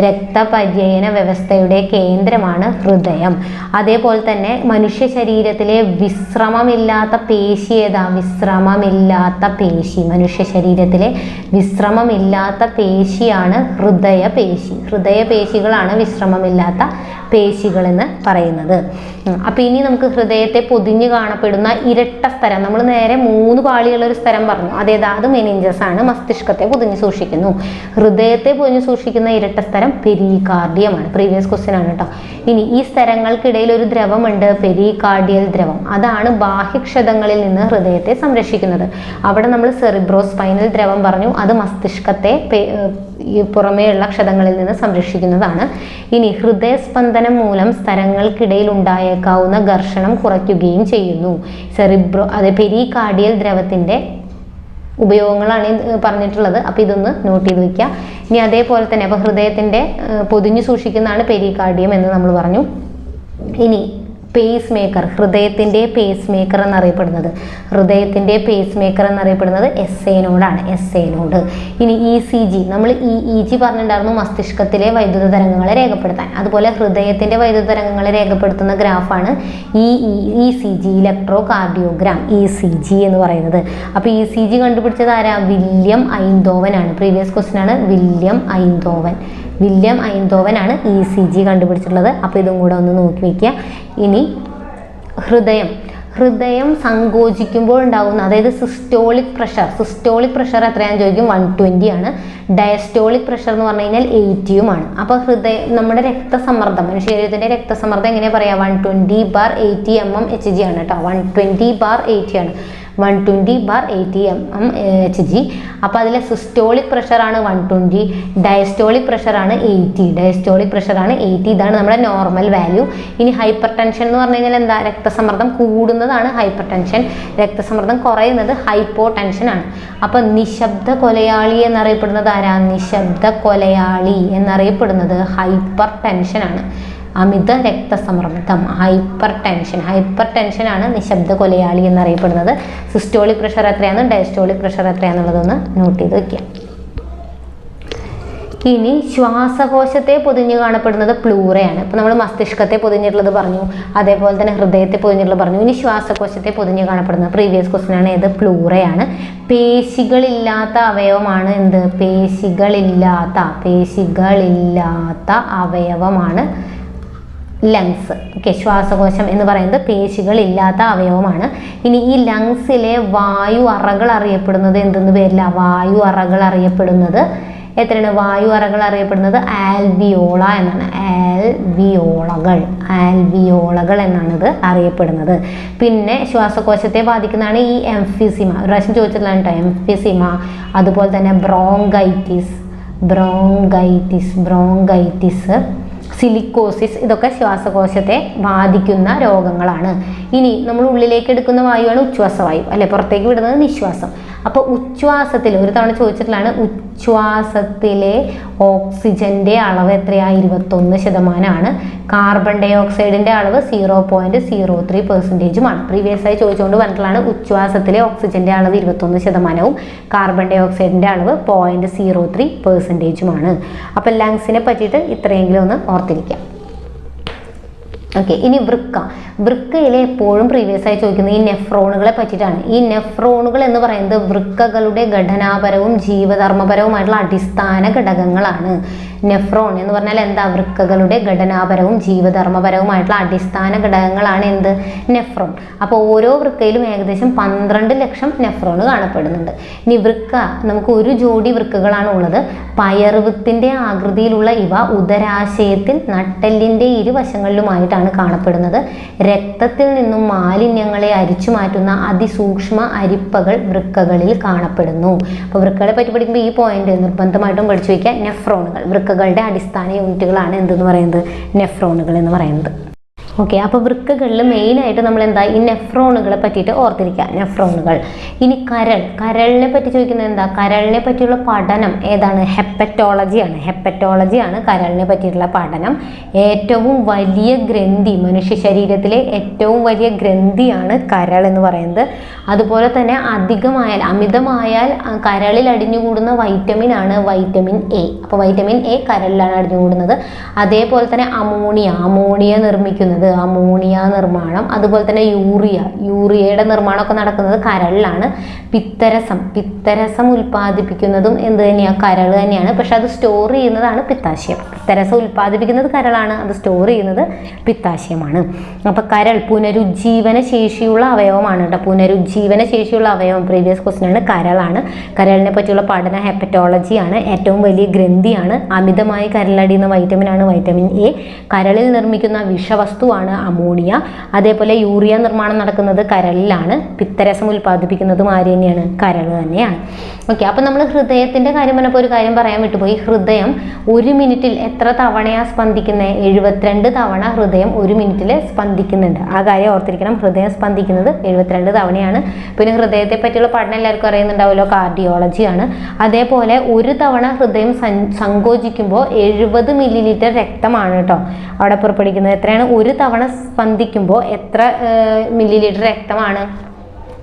രക്തപര്യന വ്യവസ്ഥയുടെ കേന്ദ്രമാണ് ഹൃദയം. അതേപോലെ തന്നെ മനുഷ്യ ശരീരത്തിലെ വിശ്രമമില്ലാത്ത പേശി ഏതാ? വിശ്രമമില്ലാത്ത പേശി, മനുഷ്യ ശരീരത്തിലെ വിശ്രമമില്ലാത്ത പേശിയാണ് ഹൃദയപേശി. ഹൃദയപേശികളാണ് വിശ്രമമില്ലാത്ത പേശികളെന്ന് പറയുന്നത്. അപ്പം ഇനി നമുക്ക് ഹൃദയത്തെ പൊതിഞ്ഞ് കാണപ്പെടുന്ന ഇരട്ട സ്ഥലം, നമ്മൾ നേരെ 3 പാളിയുള്ള ഒരു സ്ഥലം പറഞ്ഞു, അതേതാത് മെനിഞ്ചസ് ആണ്. മസ്തിഷ്കത്തെ പൊതിഞ്ഞ് സൂക്ഷിക്കുന്നു. ഹൃദയത്തെ പൊതിഞ്ഞ് സൂക്ഷിക്കുന്ന ഇരട്ട സ്ഥലം പെരികാർഡിയമാണ്. പ്രീവിയസ് ക്വസ്റ്റ്യൻ ആണ് കേട്ടോ. ഇനി ഈ സ്ഥലങ്ങൾക്കിടയിൽ ഒരു ദ്രവമുണ്ട്, പെരികാർഡിയൽ ദ്രവം. അതാണ് ബാഹ്യക്ഷതങ്ങളിൽ നിന്ന് ഹൃദയത്തെ സംരക്ഷിക്കുന്നത്. അവിടെ നമ്മൾ സെറിബ്രോസ്പൈനൽ ദ്രവം പറഞ്ഞു, അത് മസ്തിഷ്കത്തെ ഈ പുറമേയുള്ള ക്ഷതങ്ങളിൽ നിന്ന് സംരക്ഷിക്കുന്നതാണ്. ഇനി ഹൃദയസ്പന്ദനം മൂലം സ്ഥലങ്ങൾക്കിടയിൽ ഉണ്ടായേക്കാവുന്ന ഘർഷണം കുറയ്ക്കുകയും ചെയ്യുന്നു. പെരികാർഡിയൽ ദ്രവത്തിന്റെ ഉപയോഗങ്ങളാണ് പറഞ്ഞിട്ടുള്ളത്. അപ്പോൾ ഇതൊന്ന് നോട്ട് ചെയ്ത് വെക്കുക. ഇനി അതേപോലെ തന്നെ അപ്പോൾ ഹൃദയത്തിന്റെ പൊതിഞ്ഞു സൂക്ഷിക്കുന്നതാണ് പെരികാർഡിയം എന്ന് നമ്മൾ പറഞ്ഞു. ഇനി പേസ് മേക്കർ, ഹൃദയത്തിൻ്റെ പേസ് മേക്കർ എന്നറിയപ്പെടുന്നത്, ഹൃദയത്തിൻ്റെ പേസ് മേക്കർ എന്നറിയപ്പെടുന്നത് SA നോഡാണ്. SA node. ഇനി ECG, നമ്മൾ EEG പറഞ്ഞിട്ടുണ്ടായിരുന്നു മസ്തിഷ്കത്തിലെ വൈദ്യുത തരംഗങ്ങളെ രേഖപ്പെടുത്താൻ. അതുപോലെ ഹൃദയത്തിൻ്റെ വൈദ്യുത തരംഗങ്ങളെ രേഖപ്പെടുത്തുന്ന ഗ്രാഫാണ് ECG, ഇലക്ട്രോ കാർഡിയോഗ്രാം, ECG എന്ന് പറയുന്നത്. അപ്പോൾ ECG കണ്ടുപിടിച്ചത് ആരാ? വില്യം ഐന്തോവൻ ആണ്. പ്രീവിയസ് ക്വസ്റ്റ്യൻ ആണ്. വില്യം ഐന്തോവൻ ആണ് ECG കണ്ടുപിടിച്ചിട്ടുള്ളത്. അപ്പോൾ ഇതും കൂടെ ഒന്ന് നോക്കി വയ്ക്കുക. ഇനി ഹൃദയം സങ്കോചിക്കുമ്പോൾ ഉണ്ടാകുന്ന, അതായത് സിസ്റ്റോളിക് പ്രഷർ എത്രയാണെന്ന് ചോദിക്കും. 120 ആണ്. ഡയസ്റ്റോളിക് പ്രഷർ എന്ന് പറഞ്ഞു കഴിഞ്ഞാൽ 80 ആണ്. അപ്പോൾ നമ്മുടെ രക്തസമ്മർദ്ദം, മനുഷ്യ ശരീരത്തിൻ്റെ രക്തസമ്മർദ്ദം എങ്ങനെ പറയാം? 120/80 mmHg ആണ് കേട്ടോ. 120/80 ആണ്. 120/80 mmHg. അപ്പോൾ അതിലെ സിസ്റ്റോളിക് പ്രഷറാണ് 120, ഡയസ്റ്റോളിക് പ്രഷറാണ് 80. ഇതാണ് നമ്മുടെ നോർമൽ വാല്യൂ. ഇനി ഹൈപ്പർ ടെൻഷൻ എന്ന് പറഞ്ഞു കഴിഞ്ഞാൽ എന്താ? രക്തസമ്മർദ്ദം കൂടുന്നതാണ് ഹൈപ്പർ ടെൻഷൻ, രക്തസമ്മർദ്ദം കുറയുന്നത് ഹൈപ്പോ ടെൻഷൻ ആണ്. അപ്പോൾ നിശബ്ദ കൊലയാളി എന്നറിയപ്പെടുന്നത് ആരാ? നിശബ്ദ കൊലയാളി എന്നറിയപ്പെടുന്നത് ഹൈപ്പർ ടെൻഷൻ ആണ്. അമിത രക്തസമ്മർദ്ദം, ഹൈപ്പർ ടെൻഷൻ ആണ് നിശബ്ദ കൊലയാളി എന്നറിയപ്പെടുന്നത്. സിസ്റ്റോളിക് പ്രഷർ എത്രയാണ്, ഡയസ്റ്റോളിക് പ്രഷർ എത്രയാണെന്നുള്ളതൊന്ന് നോട്ട് ചെയ്ത് വയ്ക്കുക. ഇനി ശ്വാസകോശത്തെ പൊതിഞ്ഞ് കാണപ്പെടുന്നത് പ്ലൂറയാണ്. ഇപ്പം നമ്മൾ മസ്തിഷ്കത്തെ പൊതിഞ്ഞിട്ടുള്ളത് പറഞ്ഞു, അതേപോലെ തന്നെ ഹൃദയത്തെ പൊതിഞ്ഞിട്ടുള്ളത് പറഞ്ഞു. ഇനി ശ്വാസകോശത്തെ പൊതിഞ്ഞ് കാണപ്പെടുന്നത് പ്രീവിയസ് ക്വസ്റ്റ്യൻ ആണ്, ഏത്? പ്ലൂറയാണ്. പേശികളില്ലാത്ത അവയവമാണ് എന്ത്? പേശികളില്ലാത്ത അവയവമാണ് ലങ്സ്. ഓക്കെ, ശ്വാസകോശം എന്ന് പറയുന്നത് പേശികളില്ലാത്ത അവയവമാണ്. ഇനി ഈ ലങ്സിലെ വായു അറകൾ അറിയപ്പെടുന്നത് എന്തെന്ന് പേരില്ല? വായു അറകൾ അറിയപ്പെടുന്നത് ആൽവിയോള എന്നാണ്. ആൽവിയോളകൾ എന്നാണ് ഇത് അറിയപ്പെടുന്നത്. പിന്നെ ശ്വാസകോശത്തെ ബാധിക്കുന്നതാണ് ഈ എംഫിസിമ. ഒരു പ്രാവശ്യം ചോദിച്ചിട്ടുള്ളതാണ് കേട്ടോ, എംഫിസിമ. അതുപോലെ തന്നെ ബ്രോങ്കൈറ്റിസ്, സിലിക്കോസിസ്, ഇതൊക്കെ ശ്വാസകോശത്തെ ബാധിക്കുന്ന രോഗങ്ങളാണ്. ഇനി നമ്മൾ ഉള്ളിലേക്ക് എടുക്കുന്ന വായുവാണ് ഉച്ഛ്വാസവായു, അല്ലെ? പുറത്തേക്ക് വിടുന്നത് നിശ്വാസം. അപ്പോൾ ഉച്ഛ്വാസത്തിൽ ഒരു തവണ ചോദിച്ചിട്ടുള്ളതാണ്, ഉച്ഛ്വാസത്തിലെ ഓക്സിജന്റെ അളവ് എത്രയാ? 21%. കാർബൺ ഡൈ ഓക്സൈഡിന്റെ അളവ് 0.03%. പ്രീവിയസ് ആയി ചോദിച്ചുകൊണ്ട് പറഞ്ഞിട്ടുള്ളതാണ് ഉച്ഛ്വാസത്തിലെ ഓക്സിജന്റെ അളവ് 21%, കാർബൺ ഡൈ ഓക്സൈഡിന്റെ അളവ് 0.03%. അപ്പം ലങ്സിനെ പറ്റിയിട്ട് ഇത്രയെങ്കിലും ഒന്ന് ഓർത്തിരിക്കാം. ഓക്കെ, ഇനി വൃക്കയിലെ എപ്പോഴും പ്രീവിയസ് ആയി ചോദിക്കുന്നത് ഈ നെഫ്രോണുകളെ പറ്റിയിട്ടാണ്. ഈ നെഫ്രോണുകൾ എന്ന് പറയുന്നത് വൃക്കകളുടെ ഘടനാപരവും ജീവധർമ്മപരവുമായിട്ടുള്ള അടിസ്ഥാന ഘടകങ്ങളാണ്. നെഫ്രോൺ എന്ന് പറഞ്ഞാൽ എന്താ? വൃക്കകളുടെ ഘടനാപരവും ജീവധർമ്മപരവുമായിട്ടുള്ള അടിസ്ഥാന ഘടകങ്ങളാണ് എന്ത്? നെഫ്രോൺ. അപ്പോൾ ഓരോ വൃക്കയിലും ഏകദേശം 12 ലക്ഷം നെഫ്രോൺ കാണപ്പെടുന്നുണ്ട്. ഇനി നമുക്ക് ഒരു ജോഡി വൃക്കകളാണ് ഉള്ളത്. പയർവിത്തിന്റെ ആകൃതിയിലുള്ള ഇവ ഉദരാശയത്തിൽ നട്ടെല്ലിന്റെ ഇരുവശങ്ങളിലുമായിട്ടാണ് കാണപ്പെടുന്നത്. രക്തത്തിൽ നിന്നും മാലിന്യങ്ങളെ അരിച്ചു മാറ്റുന്ന അതിസൂക്ഷ്മ അരിപ്പകൾ വൃക്കകളിൽ കാണപ്പെടുന്നു. അപ്പോൾ വൃക്കകളെ പറ്റി പഠിക്കുമ്പോൾ ഈ പോയിന്റ് നിർബന്ധമായിട്ടും പഠിച്ചു വയ്ക്കുക. നെഫ്രോണുകൾ വൃക്കകളുടെ അടിസ്ഥാന യൂണിറ്റുകളാണ് എന്തെന്ന് പറയുന്നത്? നെഫ്രോണുകൾ എന്ന് പറയുന്നത്. ഓക്കെ, അപ്പോൾ വൃക്കകളിൽ മെയിനായിട്ട് നമ്മൾ എന്താ ഈ നെഫ്രോണുകളെ പറ്റിയിട്ട് ഓർത്തിരിക്കുക. നെഫ്രോണുകൾ. ഇനി കരളിനെ പറ്റി ചോദിക്കുന്നത് എന്താ? കരളിനെ പറ്റിയുള്ള പഠനം ഏതാണ്? ഹെപ്പറ്റോളജിയാണ് കരളിനെ പറ്റിയിട്ടുള്ള പഠനം. ഏറ്റവും വലിയ ഗ്രന്ഥി, മനുഷ്യ ശരീരത്തിലെ ഏറ്റവും വലിയ ഗ്രന്ഥിയാണ് കരൾ എന്ന് പറയുന്നത്. അതുപോലെ തന്നെ അമിതമായാൽ കരളിൽ അടിഞ്ഞുകൂടുന്ന വൈറ്റമിൻ ആണ് വൈറ്റമിൻ എ. അപ്പോൾ വൈറ്റമിൻ എ കരളിലാണ് അടിഞ്ഞുകൂടുന്നത്. അതേപോലെ തന്നെ അമോണിയ നിർമ്മാണം, അതുപോലെ തന്നെ യൂറിയയുടെ നിർമ്മാണമൊക്കെ നടക്കുന്നത് കരളിലാണ്. പിത്തരസം ഉൽപ്പാദിപ്പിക്കുന്നതും എന്ത് തന്നെയാണ്? കരൾ തന്നെയാണ്. പക്ഷെ അത് സ്റ്റോർ ചെയ്യുന്നതാണ് പിത്താശയം. പിത്തരസം ഉൽപ്പാദിപ്പിക്കുന്നത് കരളാണ്, അത് സ്റ്റോർ ചെയ്യുന്നത് പിത്താശയമാണ്. അപ്പോൾ കരൾ പുനരുജ്ജീവന ശേഷിയുള്ള അവയവമാണ് കേട്ടോ. പുനരുജ്ജീവന ശേഷിയുള്ള അവയവം പ്രീവിയസ് ക്വസ്റ്റ്യൻ ആണ്, കരളാണ്. കരളിനെ പറ്റിയുള്ള പഠനം ഹെപ്പറ്റോളജിയാണ്. ഏറ്റവും വലിയ ഗ്രന്ഥിയാണ്. അമിതമായി കരളടിയുന്ന വൈറ്റമിൻ ആണ് വൈറ്റമിൻ എ. കരളിൽ നിർമ്മിക്കുന്ന വിഷവസ്തുവാണ് അമോണിയ. അതേപോലെ യൂറിയ നിർമ്മാണം നടക്കുന്നത് കരളിലാണ്. പിത്തരസം ഉൽപ്പാദിപ്പിക്കുന്നതും ആര് തന്നെയാണ്? കരൾ തന്നെയാണ്. ഓക്കെ, അപ്പം നമ്മൾ ഹൃദയത്തിൻ്റെ കാര്യം പറഞ്ഞപ്പോൾ ഒരു കാര്യം പറയാൻ വിട്ടുപോയി. ഹൃദയം ഒരു മിനിറ്റിൽ എത്ര തവണയാണ് സ്പന്ദിക്കുന്നത്? 72 തവണ ഹൃദയം ഒരു മിനിറ്റിൽ സ്പന്ദിക്കുന്നുണ്ട്. ആ കാര്യം ഓർത്തിരിക്കണം. ഹൃദയം സ്പന്ദിക്കുന്നത് 72 തവണയാണ്. പിന്നെ ഹൃദയത്തെ പറ്റിയുള്ള പഠനം എല്ലാവർക്കും അറിയുന്നുണ്ടാവുമല്ലോ, കാർഡിയോളജിയാണ്. അതേപോലെ ഒരു തവണ ഹൃദയം സങ്കോചിക്കുമ്പോൾ 70 മില്ലി രക്തമാണ് കേട്ടോ അവിടെ പുറപ്പെടുവിക്കുന്നത്. എത്രയാണ്? ഒരു തവണ സ്പന്ദിക്കുമ്പോൾ എത്ര മില്ലി രക്തമാണ്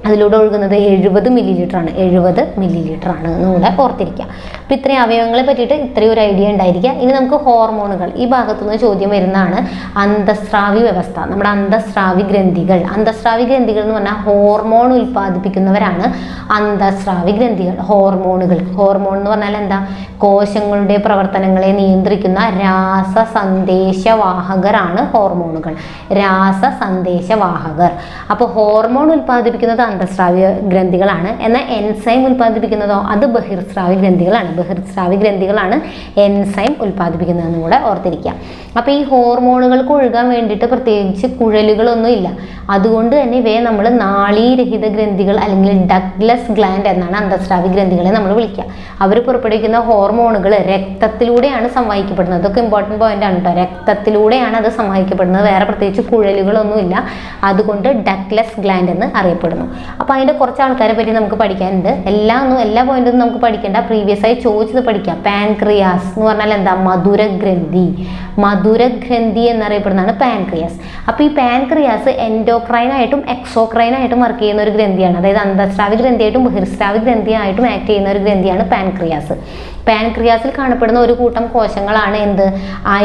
അതിലൂടെ ഒഴുകുന്നത്? 70 മില്ലി ആണ് എന്നുകൂടെ ഓർത്തിരിക്കുക. അപ്പോൾ ഇത്രയും അവയവങ്ങളെ പറ്റിയിട്ട് ഇത്രയും ഒരു ഐഡിയ ഉണ്ടായിരിക്കുക. ഇനി നമുക്ക് ഹോർമോണുകൾ, ഈ ഭാഗത്തുനിന്ന് ചോദ്യം വരുന്നതാണ്. അന്തസ്രാവി വ്യവസ്ഥ, നമ്മുടെ അന്തസ്രാവി ഗ്രന്ഥികൾ എന്ന് പറഞ്ഞാൽ ഹോർമോൺ ഉൽപ്പാദിപ്പിക്കുന്നവരാണ് അന്തസ്രാവി ഗ്രന്ഥികൾ. ഹോർമോൺ എന്ന് പറഞ്ഞാൽ എന്താ? കോശങ്ങളുടെ പ്രവർത്തനങ്ങളെ നിയന്ത്രിക്കുന്ന രാസസന്ദേശവാഹകരാണ് ഹോർമോണുകൾ. അപ്പോൾ ഹോർമോൺ ഉൽപ്പാദിപ്പിക്കുന്നത് അന്തസ്രാവി ഗ്രന്ഥികളാണ്. എന്നാൽ എൻസൈം ഉൽപ്പാദിപ്പിക്കുന്നതോ അത് ബഹിർസ്രാവി ഗ്രന്ഥികളാണ് എൻസൈം ഉൽപ്പാദിപ്പിക്കുന്നതെന്നും കൂടെ ഓർത്തിരിക്കുക. അപ്പോൾ ഈ ഹോർമോണുകൾക്ക് ഒഴുകാൻ വേണ്ടിയിട്ട് പ്രത്യേകിച്ച് കുഴലുകളൊന്നും ഇല്ല. അതുകൊണ്ട് തന്നെ ഇവയെ നമ്മൾ നാളീരഹിത ഗ്രന്ഥികൾ അല്ലെങ്കിൽ ഡഗ്ലസ് ഗ്ലാൻഡ് എന്നാണ് അന്തസ്രാവി ഗ്രന്ഥികളെ നമ്മൾ വിളിക്കുക. അവർ പുറപ്പെടുവിക്കുന്ന ഹോർമോണുകൾ രക്തത്തിലൂടെയാണ് സംവഹിക്കപ്പെടുന്നത്. അതൊക്കെ ഇമ്പോർട്ടൻറ്റ് പോയിന്റ് ആണ് കേട്ടോ. രക്തത്തിലൂടെയാണ് അത് സംവഹിക്കപ്പെടുന്നത്. വേറെ പ്രത്യേകിച്ച് കുഴലുകളൊന്നുമില്ല. അതുകൊണ്ട് ഡഗ്ലസ് ഗ്ലാൻഡ് എന്ന് അറിയപ്പെടുന്നു. അപ്പോൾ അതിൻ്റെ കുറച്ച് ആൾക്കാരെ പറ്റി നമുക്ക് പഠിക്കാനുണ്ട്. എല്ലാ പോയിന്റും നമുക്ക് പഠിക്കേണ്ട, പ്രീവിയസ് ആയി ചോദിച്ചത് പഠിക്കാം. പാൻക്രിയാസ് എന്ന് പറഞ്ഞാൽ എന്താ? മധുരഗ്രന്ഥി എന്നറിയപ്പെടുന്നതാണ് പാൻക്രിയാസ്. അപ്പോൾ ഈ പാൻക്രിയാസ് എൻഡോക്രൈനായിട്ടും എക്സോക്രൈനായിട്ടും വർക്ക് ചെയ്യുന്ന ഒരു ഗ്രന്ഥിയാണ്. അതായത് അന്തസ്രാവി ഗ്രന്ഥിയായിട്ടും ബഹിർസ്രാവി ഗ്രന്ഥിയായിട്ടും ആക്ട് ചെയ്യുന്ന ഒരു ഗ്രന്ഥിയാണ് പാൻക്രിയാസ്. പാൻക്രിയാസിൽ കാണപ്പെടുന്ന ഒരു കൂട്ടം കോശങ്ങളാണ് എന്ത്?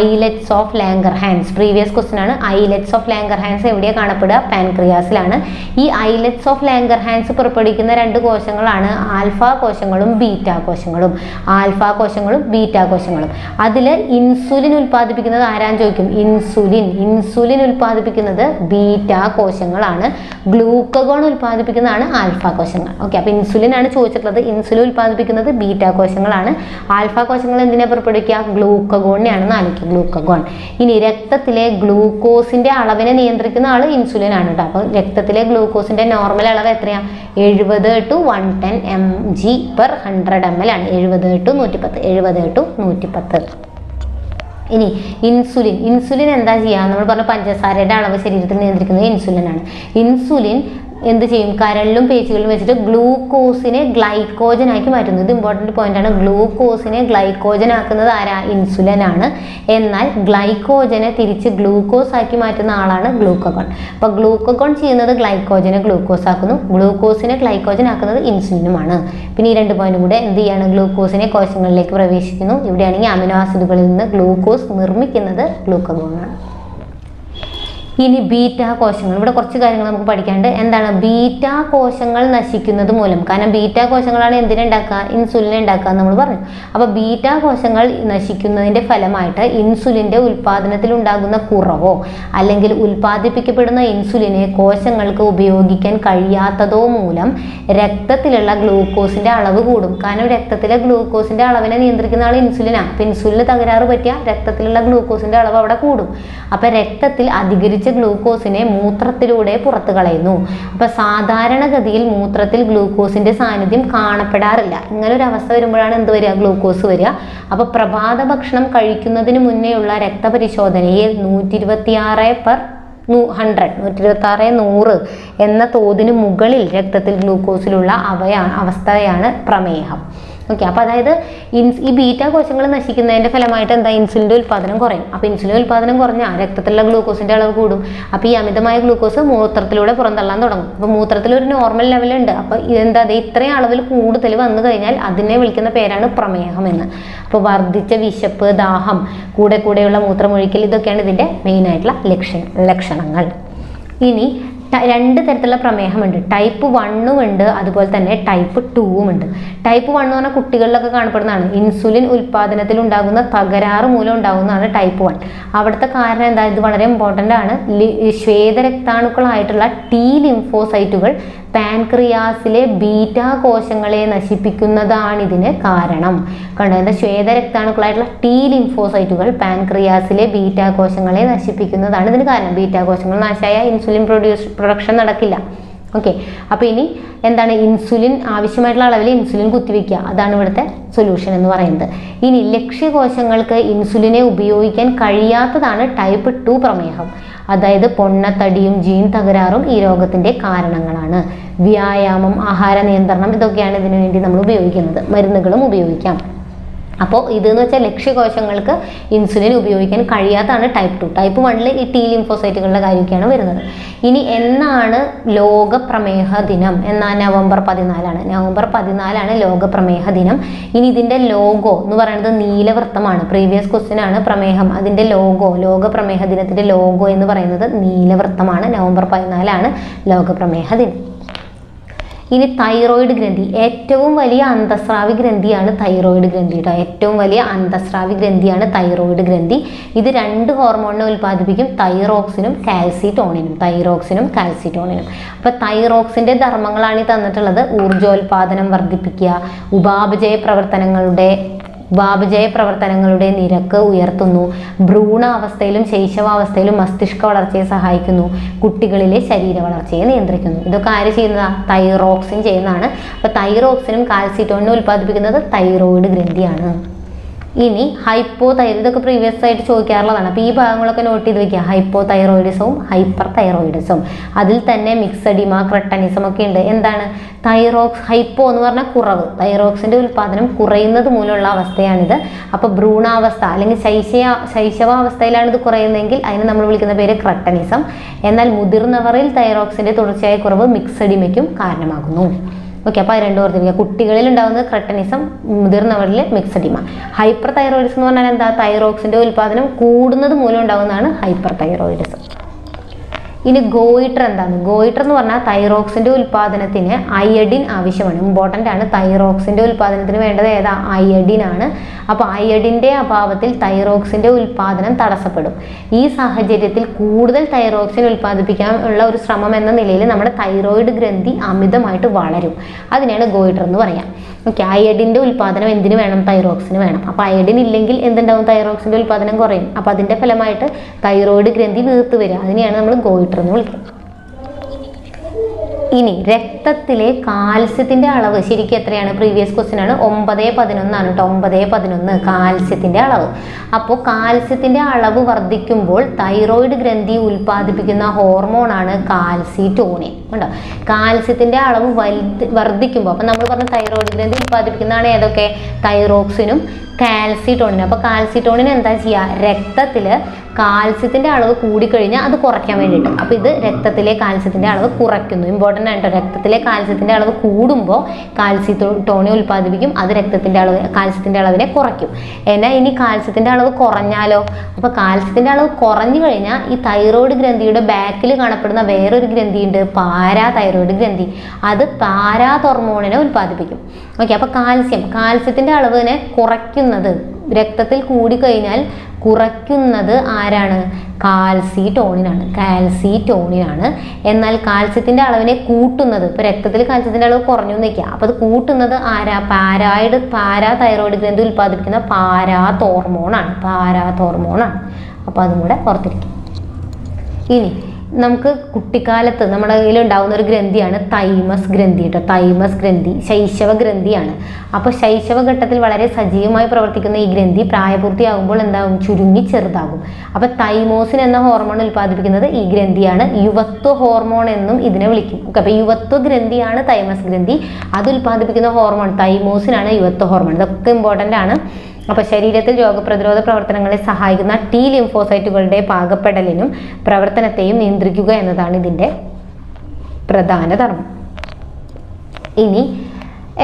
Islets of Langerhans. Previous question ആണ്. ഐലറ്റ്സ് ഓഫ് ലാംഗർഹാൻസ് എവിടെയാണ് കാണപ്പെടുക? പാൻക്രിയാസിലാണ്. ഈ ഐലറ്റ്സ് ഓഫ് ലാംഗർഹാൻസ് പുറപ്പെടുവിക്കുന്ന 2 കോശങ്ങളാണ് ആൽഫ കോശങ്ങളും ബീറ്റാ കോശങ്ങളും. അതിൽ ഇൻസുലിൻ ഉൽപ്പാദിപ്പിക്കുന്നത് ആരാന്ന് ചോദിക്കും. ഇൻസുലിൻ ഉൽപ്പാദിപ്പിക്കുന്നത് ബീറ്റാ കോശങ്ങളാണ്. ഗ്ലൂക്കഗോൺ ഉൽപ്പാദിപ്പിക്കുന്നതാണ് ആൽഫ കോശങ്ങൾ. ഓക്കെ, അപ്പോൾ ഇൻസുലിൻ ആണ് ചോദിച്ചിട്ടുള്ളത്. ഇൻസുലിൻ ഉൽപ്പാദിപ്പിക്കുന്നത് ബീറ്റാ കോശങ്ങളാണ്. ആൽഫ കോശങ്ങൾ എന്തിനെ പുറപ്പെടുവിക്കുക? ഗ്ലൂക്കഗോണിനെയാണെന്ന് ആലോചിക്കുക. ഗ്ലൂക്കഗോൺ. ഇനി രക്തത്തിലെ ഗ്ലൂക്കോസിന്റെ അളവിനെ നിയന്ത്രിക്കുന്ന ആൾ ഇൻസുലിൻ ആണ് കേട്ടോ. അപ്പോൾ രക്തത്തിലെ ഗ്ലൂക്കോസിന്റെ നോർമൽ അളവ് എത്രയാണ്? 70 to 110 mg/100 ml ആണ്. 70 to 110. ഇനി ഇൻസുലിൻ എന്താ ചെയ്യുക? നമ്മൾ പറഞ്ഞ പഞ്ചസാരയുടെ അളവ് ശരീരത്തിൽ നിയന്ത്രിക്കുന്നത് ഇൻസുലിനാണ്. ഇൻസുലിൻ എന്ത് ചെയ്യും? കരളിലും പേശികളിലും വെച്ചിട്ട് ഗ്ലൂക്കോസിനെ ഗ്ലൈക്കോജനാക്കി മാറ്റുന്നു. ഇത് ഇമ്പോർട്ടൻറ്റ് പോയിന്റ് ആണ്. ഗ്ലൂക്കോസിനെ ഗ്ലൈക്കോജൻ ആക്കുന്നത് ആരാ? ഇൻസുലിൻ ആണ്. എന്നാൽ ഗ്ലൈക്കോജനെ തിരിച്ച് ഗ്ലൂക്കോസ് ആക്കി മാറ്റുന്ന ആളാണ് ഗ്ലൂക്കഗോൺ. അപ്പോൾ ഗ്ലൂക്കഗോൺ ചെയ്യുന്നത് ഗ്ലൈക്കോജനെ ഗ്ലൂക്കോസ് ആക്കുന്നു, ഗ്ലൂക്കോസിനെ ഗ്ലൈക്കോജൻ ആക്കുന്നത് ഇൻസുലിനുമാണ്. പിന്നെ ഈ 2 പോയിന്റും കൂടെ എന്ത് ചെയ്യാണ്? ഗ്ലൂക്കോസിനെ കോശങ്ങളിലേക്ക് പ്രവേശിക്കുന്നു. ഇവിടെയാണെങ്കിൽ അമിനോ ആസിഡുകളിൽ നിന്ന് ഗ്ലൂക്കോസ് നിർമ്മിക്കുന്നത് ഗ്ലൂക്കഗോണാണ്. ഇനി ബീറ്റാ കോശങ്ങൾ, ഇവിടെ കുറച്ച് കാര്യങ്ങൾ നമുക്ക് പഠിക്കാനുണ്ട്. എന്താണ് ബീറ്റാ കോശങ്ങൾ നശിക്കുന്നത് മൂലം? കാരണം ബീറ്റാ കോശങ്ങളാണ് എന്തിനുണ്ടാക്കുക? ഇൻസുലിൻ ഉണ്ടാക്കുക നമ്മൾ പറഞ്ഞു. അപ്പോൾ ബീറ്റാ കോശങ്ങൾ നശിക്കുന്നതിൻ്റെ ഫലമായിട്ട് ഇൻസുലിൻ്റെ ഉൽപ്പാദനത്തിൽ ഉണ്ടാകുന്ന കുറവോ അല്ലെങ്കിൽ ഉൽപ്പാദിപ്പിക്കപ്പെടുന്ന ഇൻസുലിനെ കോശങ്ങൾക്ക് ഉപയോഗിക്കാൻ കഴിയാത്തതോ മൂലം രക്തത്തിലുള്ള ഗ്ലൂക്കോസിൻ്റെ അളവ് കൂടും. കാരണം രക്തത്തിലെ ഗ്ലൂക്കോസിൻ്റെ അളവിനെ നിയന്ത്രിക്കുന്ന ആൾ ഇൻസുലിനാണ്. അപ്പോൾ ഇൻസുലിന് തകരാറ് പറ്റിയാൽ രക്തത്തിലുള്ള ഗ്ലൂക്കോസിൻ്റെ അളവ് അവിടെ കൂടും. അപ്പോൾ രക്തത്തിൽ അധികരിച്ച ഗ്ലൂക്കോസിനെ മൂത്രത്തിലൂടെ പുറത്തു കളയുന്നു. അപ്പൊ സാധാരണഗതിയിൽ മൂത്രത്തിൽ ഗ്ലൂക്കോസിന്റെ സാന്നിധ്യം കാണപ്പെടാറില്ല. ഇങ്ങനെ ഒരു അവസ്ഥ വരുമ്പോഴാണ് എന്ത് വരിക? ഗ്ലൂക്കോസ് വരിക. അപ്പൊ പ്രഭാത ഭക്ഷണം കഴിക്കുന്നതിന് മുന്നേയുള്ള രക്തപരിശോധനയിൽ 126/100 126/100 എന്ന തോതിന് മുകളിൽ രക്തത്തിൽ ഗ്ലൂക്കോസിലുള്ള അവസ്ഥയാണ് പ്രമേഹം. ഓക്കെ, അപ്പോൾ അതായത് ഈ ബീറ്റ കോശങ്ങൾ നശിക്കുന്നതിൻ്റെ ഫലമായിട്ട് എന്താ, ഇൻസുലിൻ്റെ ഉൽപ്പാദനം കുറയും. അപ്പോൾ ഇൻസുലിൻ ഉൽപ്പാദനം കുറഞ്ഞാൽ രക്തത്തിലുള്ള ഗ്ലൂക്കോസിൻ്റെ അളവ് കൂടും. അപ്പോൾ ഈ അമിതമായ ഗ്ലൂക്കോസ് മൂത്രത്തിലൂടെ പുറന്തള്ളാൻ തുടങ്ങും. അപ്പോൾ മൂത്രത്തിൽ ഒരു നോർമൽ ലെവലുണ്ട്. അപ്പോൾ ഇതെന്താ, ഇത്രയും അളവിൽ കൂടുതൽ വന്നു കഴിഞ്ഞാൽ അതിനെ വിളിക്കുന്ന പേരാണ് പ്രമേഹം എന്ന്. അപ്പോൾ വർദ്ധിച്ച വിശപ്പ്, ദാഹം, കൂടെയുള്ള മൂത്രമൊഴിക്കൽ, ഇതൊക്കെയാണ് ഇതിൻ്റെ മെയിനായിട്ടുള്ള ലക്ഷണങ്ങൾ. ഇനി 2 തരത്തിലുള്ള പ്രമേഹമുണ്ട്. ടൈപ്പ് 1 ഉണ്ട്, അതുപോലെ തന്നെ ടൈപ്പ് 2 ഉണ്ട്. ടൈപ്പ് 1 എന്ന് പറഞ്ഞാൽ കുട്ടികളിലൊക്കെ കാണപ്പെടുന്നതാണ്. ഇൻസുലിൻ ഉൽപ്പാദനത്തിൽ ഉണ്ടാകുന്ന തകരാറ് മൂലം ഉണ്ടാകുന്നതാണ് ടൈപ്പ് 1. അവിടുത്തെ കാരണം എന്താ, ഇത് വളരെ ഇമ്പോർട്ടൻ്റ് ആണ്. ശ്വേതരക്താണുക്കളായിട്ടുള്ള T ലിംഫോസൈറ്റുകൾ പാൻക്രിയാസിലെ ബീറ്റ കോശങ്ങളെ നശിപ്പിക്കുന്നതാണ് ഇതിന് കാരണം. കണ്ടോ, എന്താ, ശ്വേതരക്താണുക്കളായിട്ടുള്ള T ലിംഫോസൈറ്റുകൾ പാൻക്രിയാസിലെ ബീറ്റ കോശങ്ങളെ നശിപ്പിക്കുന്നതാണ് ഇതിന് കാരണം. ബീറ്റ കോശങ്ങൾ നാശമായ ഇൻസുലിൻ പ്രൊഡക്ഷൻ നടക്കില്ല. ഓക്കെ, അപ്പോൾ ഇനി എന്താണ്, ഇൻസുലിൻ ആവശ്യമായിട്ടുള്ള അളവിൽ ഇൻസുലിൻ കുത്തിവെക്കുക, അതാണ് ഇവിടുത്തെ സൊല്യൂഷൻ എന്ന് പറയുന്നത്. ഇനി ലക്ഷ്യകോശങ്ങൾക്ക് ഇൻസുലിനെ ഉപയോഗിക്കാൻ കഴിയാത്തതാണ് ടൈപ്പ് 2 പ്രമേഹം. അതായത് പൊണ്ണത്തടിയും ജീൻ തകരാറും ഈ രോഗത്തിൻ്റെ കാരണങ്ങളാണ്. വ്യായാമം, ആഹാര നിയന്ത്രണം, ഇതൊക്കെയാണ് ഇതിനു വേണ്ടി നമ്മൾ ഉപയോഗിക്കുന്നത്. മരുന്നുകളും ഉപയോഗിക്കാം. അപ്പോൾ ഇതെന്ന് വെച്ചാൽ ലക്ഷ്യകോശങ്ങൾക്ക് ഇൻസുലിൻ ഉപയോഗിക്കാൻ കഴിയാത്തതാണ് ടൈപ്പ് 2. ടൈപ്പ് 1 ഈ T ലിംഫോസൈറ്റുകളുടെ കാര്യമൊക്കെയാണ് വരുന്നത്. ഇനി എന്നാണ് ലോക പ്രമേഹ ദിനം? നവംബർ 14 നവംബർ 14 ലോക പ്രമേഹ ദിനം. ഇനി ഇതിൻ്റെ ലോഗോ എന്ന് പറയുന്നത് നീലവൃത്തമാണ്. പ്രീവിയസ് ക്വസ്റ്റ്യൻ ആണ് പ്രമേഹം. അതിൻ്റെ ലോക പ്രമേഹ ദിനത്തിൻ്റെ ലോഗോ എന്ന് പറയുന്നത് നീലവൃത്തമാണ്. നവംബർ 14 ലോക പ്രമേഹ ദിനം. ഇനി തൈറോയിഡ് ഗ്രന്ഥി, ഏറ്റവും വലിയ അന്തസ്രാവി ഗ്രന്ഥിയാണ് തൈറോയിഡ് ഗ്രന്ഥി കേട്ടോ. ഏറ്റവും വലിയ അന്തസ്രാവി ഗ്രന്ഥിയാണ് തൈറോയിഡ് ഗ്രന്ഥി. ഇത് 2 ഹോർമോണിനെ ഉൽപ്പാദിപ്പിക്കും, തൈറോക്സിനും കാൽസിറ്റോണിനും. അപ്പോൾ തൈറോക്സിൻ്റെ ധർമ്മങ്ങളാണ് ഈ തന്നിട്ടുള്ളത്. ഊർജ്ജോൽപാദനം വർദ്ധിപ്പിക്കുക, ഉപാപചയ പ്രവർത്തനങ്ങളുടെ നിരക്ക് ഉയർത്തുന്നു, ഭ്രൂണാവസ്ഥയിലും ശൈശവാവസ്ഥയിലും മസ്തിഷ്ക വളർച്ചയെ സഹായിക്കുന്നു, കുട്ടികളിലെ ശരീര വളർച്ചയെ നിയന്ത്രിക്കുന്നു. ഇതൊക്കെ ആര് ചെയ്യുന്നതാണ്? തൈറോക്സിൻ ചെയ്യുന്നതാണ്. അപ്പോൾ തൈറോക്സിനും കാൽസിറ്റോണിനും ഉൽപ്പാദിപ്പിക്കുന്നത് തൈറോയിഡ് ഗ്രന്ഥിയാണ്. ഇനി ഹൈപ്പോതൈറോയിഡ്, ഇതൊക്കെ പ്രീവിയസ് ആയിട്ട് ചോദിക്കാറുള്ളതാണ്. അപ്പോൾ ഈ ഭാഗങ്ങളൊക്കെ നോട്ട് ചെയ്ത് വെക്കുക. ഹൈപ്പോതൈറോയിഡിസവും ഹൈപ്പർ തൈറോയിഡിസവും, അതിൽ തന്നെ മിക്സഡിമ, ക്രെട്ടനിസം ഒക്കെ ഉണ്ട്. എന്താണ് ഹൈപ്പോ എന്ന് പറഞ്ഞാൽ കുറവ്, തൈറോക്സിൻ്റെ ഉൽപ്പാദനം കുറയുന്നത് മൂലമുള്ള അവസ്ഥയാണിത്. അപ്പോൾ ഭ്രൂണാവസ്ഥ അല്ലെങ്കിൽ ശൈശവാവസ്ഥയിലാണ് ഇത് കുറയുന്നതെങ്കിൽ അതിന് നമ്മൾ വിളിക്കുന്ന പേര് ക്രെട്ടനിസം. എന്നാൽ മുതിർന്നവരിൽ തൈറോക്സിൻ്റെ തുടർച്ചയായ കുറവ് മിക്സഡിമയ്ക്കും കാരണമാകുന്നു. ഓക്കെ, അപ്പോൾ അത് 2 ഓർത്തിരിക്കുക. കുട്ടികളിൽ ഉണ്ടാകുന്നത് ക്രെട്ടനിസം, മുതിർന്നവരിൽ മിക്സഡിമ. ഹൈപ്പർ തൈറോയിഡിസം എന്ന് പറഞ്ഞാൽ എന്താ, തൈറോക്സിൻ്റെ ഉൽപ്പാദനം കൂടുന്നത് മൂലം ഉണ്ടാകുന്നതാണ് ഹൈപ്പർ തൈറോയിഡിസം. ഇനി ഗോയിറ്റർ എന്താണ്? ഗോയിറ്റർ എന്ന് പറഞ്ഞാൽ തൈറോക്സിൻ്റെ ഉൽപ്പാദനത്തിന് അയഡിൻ ആവശ്യമാണ്. ഇമ്പോർട്ടൻ്റ് ആണ്. തൈറോക്സിൻ്റെ ഉൽപ്പാദനത്തിന് വേണ്ടത് ഏതാ? അയഡിൻ ആണ്. അപ്പോൾ അയഡിൻ്റെ അഭാവത്തിൽ തൈറോക്സിൻ്റെ ഉൽപ്പാദനം തടസ്സപ്പെടും. ഈ സാഹചര്യത്തിൽ കൂടുതൽ തൈറോക്സിൻ ഉൽപ്പാദിപ്പിക്കാനുള്ള ഒരു ശ്രമം എന്ന നിലയിൽ നമ്മുടെ തൈറോയിഡ് ഗ്രന്ഥി അമിതമായിട്ട് വളരും. അതിനെയാണ് ഗോയിറ്റർ എന്ന് പറയാം. ഓക്കെ, അയഡിൻ്റെ ഉൽപ്പാദനം എന്തിനു വേണം? തൈറോക്സിന് വേണം. അപ്പോൾ അയഡിൻ ഇല്ലെങ്കിൽ എന്തുണ്ടാവും? തൈറോക്സിൻ്റെ ഉൽപ്പാദനം കുറയും. അപ്പോൾ അതിൻ്റെ ഫലമായിട്ട് തൈറോയിഡ് ഗ്രന്ഥി വീർത്ത് വരിക. അതിനെയാണ് നമ്മൾ ഗോയിറ്റർ എന്ന് വിളിക്കുന്നത്. ഇനി രക്തത്തിലെ കാൽസ്യത്തിൻ്റെ അളവ് ശരിക്കും എത്രയാണ്? പ്രീവിയസ് ക്വസ്റ്റ്യൻ ആണ്. 9:11 ആണ് കേട്ടോ. 9:11 കാൽസ്യത്തിൻ്റെ അളവ്. അപ്പോൾ കാൽസ്യത്തിൻ്റെ അളവ് വർദ്ധിക്കുമ്പോൾ തൈറോയിഡ് ഗ്രന്ഥി ഉൽപ്പാദിപ്പിക്കുന്ന ഹോർമോണാണ് കാൽസിറ്റോണിൻ. ഉണ്ടോ? കാൽസ്യത്തിൻ്റെ അളവ് വർദ്ധിക്കുമ്പോൾ, അപ്പം നമ്മൾ പറഞ്ഞ തൈറോയിഡ് ഗ്രന്ഥി ഉൽപ്പാദിപ്പിക്കുന്നതാണ് ഏതൊക്കെ? തൈറോക്സിനും കാൽസിറ്റോണിനും. അപ്പോൾ കാൽസിറ്റോണിൻ എന്താ ചെയ്യുക? രക്തത്തിൽ കാൽസ്യത്തിൻ്റെ അളവ് കൂടിക്കഴിഞ്ഞാൽ അത് കുറയ്ക്കാൻ വേണ്ടിയിട്ട്. അപ്പോൾ ഇത് രക്തത്തിലെ കാൽസ്യത്തിൻ്റെ അളവ് കുറയ്ക്കുന്നു. ഇമ്പോർട്ടൻ്റ് ആണ് കേട്ടോ. രക്തത്തിലെ കാൽസ്യത്തിൻ്റെ അളവ് കൂടുമ്പോൾ കാൽസിറ്റോണിൻ ഉൽപ്പാദിപ്പിക്കും. അത് കാൽസ്യത്തിൻ്റെ അളവിനെ കുറയ്ക്കും. എന്നാൽ ഇനി കാൽസ്യത്തിൻ്റെ അളവ് കുറഞ്ഞാലോ? അപ്പോൾ കാൽസ്യത്തിൻ്റെ അളവ് കുറഞ്ഞു കഴിഞ്ഞാൽ ഈ തൈറോയിഡ് ഗ്രന്ഥിയുടെ ബാക്കിൽ കാണപ്പെടുന്ന വേറൊരു ഗ്രന്ഥിയുണ്ട്, പാരാതൈറോയിഡ് ഗ്രന്ഥി. അത് പാരാതോർമോണിനെ ഉൽപ്പാദിപ്പിക്കും. ഓക്കെ, അപ്പോൾ കാൽസ്യത്തിൻ്റെ അളവിനെ കുറയ്ക്കുന്നത്, രക്തത്തിൽ കൂടിക്കഴിഞ്ഞാൽ കുറയ്ക്കുന്നത് ആരാണ്? കാൽസിറ്റോണിനാണ്. എന്നാൽ കാൽസ്യത്തിൻ്റെ അളവിനെ കൂട്ടുന്നത്, ഇപ്പോൾ രക്തത്തിൽ കാൽസ്യത്തിൻ്റെ അളവ് കുറഞ്ഞു നിൽക്കുക, അപ്പോൾ അത് കൂട്ടുന്നത് ആരാ? പാരാതൈറോയിഡ് ഗ്രന്ഥി ഉൽപ്പാദിപ്പിക്കുന്ന പാരാതോർമോണാണ്. അപ്പോൾ അതും കൂടെ ഓർത്തിരിക്കും. ഇനി നമുക്ക് കുട്ടിക്കാലത്ത് നമ്മുടെ കയ്യിൽ ഉണ്ടാകുന്ന ഒരു ഗ്രന്ഥിയാണ് തൈമസ് ഗ്രന്ഥി കേട്ടോ. തൈമസ് ഗ്രന്ഥി ശൈശവ ഗ്രന്ഥിയാണ്. അപ്പോൾ ശൈശവഘട്ടത്തിൽ വളരെ സജീവമായി പ്രവർത്തിക്കുന്ന ഈ ഗ്രന്ഥി പ്രായപൂർത്തിയാകുമ്പോൾ എന്താകും? ചുരുങ്ങി ചെറുതാകും. അപ്പോൾ തൈമോസിൻ എന്ന ഹോർമോൺ ഉൽപ്പാദിപ്പിക്കുന്നത് ഈ ഗ്രന്ഥിയാണ്. യുവത്വ ഹോർമോൺ എന്നും ഇതിനെ വിളിക്കും. ഓക്കെ, അപ്പോൾ യുവത്വ ഗ്രന്ഥിയാണ് തൈമസ് ഗ്രന്ഥി. അത് ഉൽപ്പാദിപ്പിക്കുന്ന ഹോർമോൺ തൈമോസിനാണ് യുവത്വ ഹോർമോൺ. ഇതൊക്കെ ഇമ്പോർട്ടൻ്റ് ആണ്. അപ്പോൾ ശരീരത്തിൽ രോഗപ്രതിരോധ പ്രവർത്തനങ്ങളെ സഹായിക്കുന്ന ടി ലിംഫോസൈറ്റുകളുടെ പാകപ്പെടലിനും പ്രവർത്തനത്തെയും നിയന്ത്രിക്കുക എന്നതാണ് ഇതിൻ്റെ പ്രധാന ധർമ്മം. ഇനി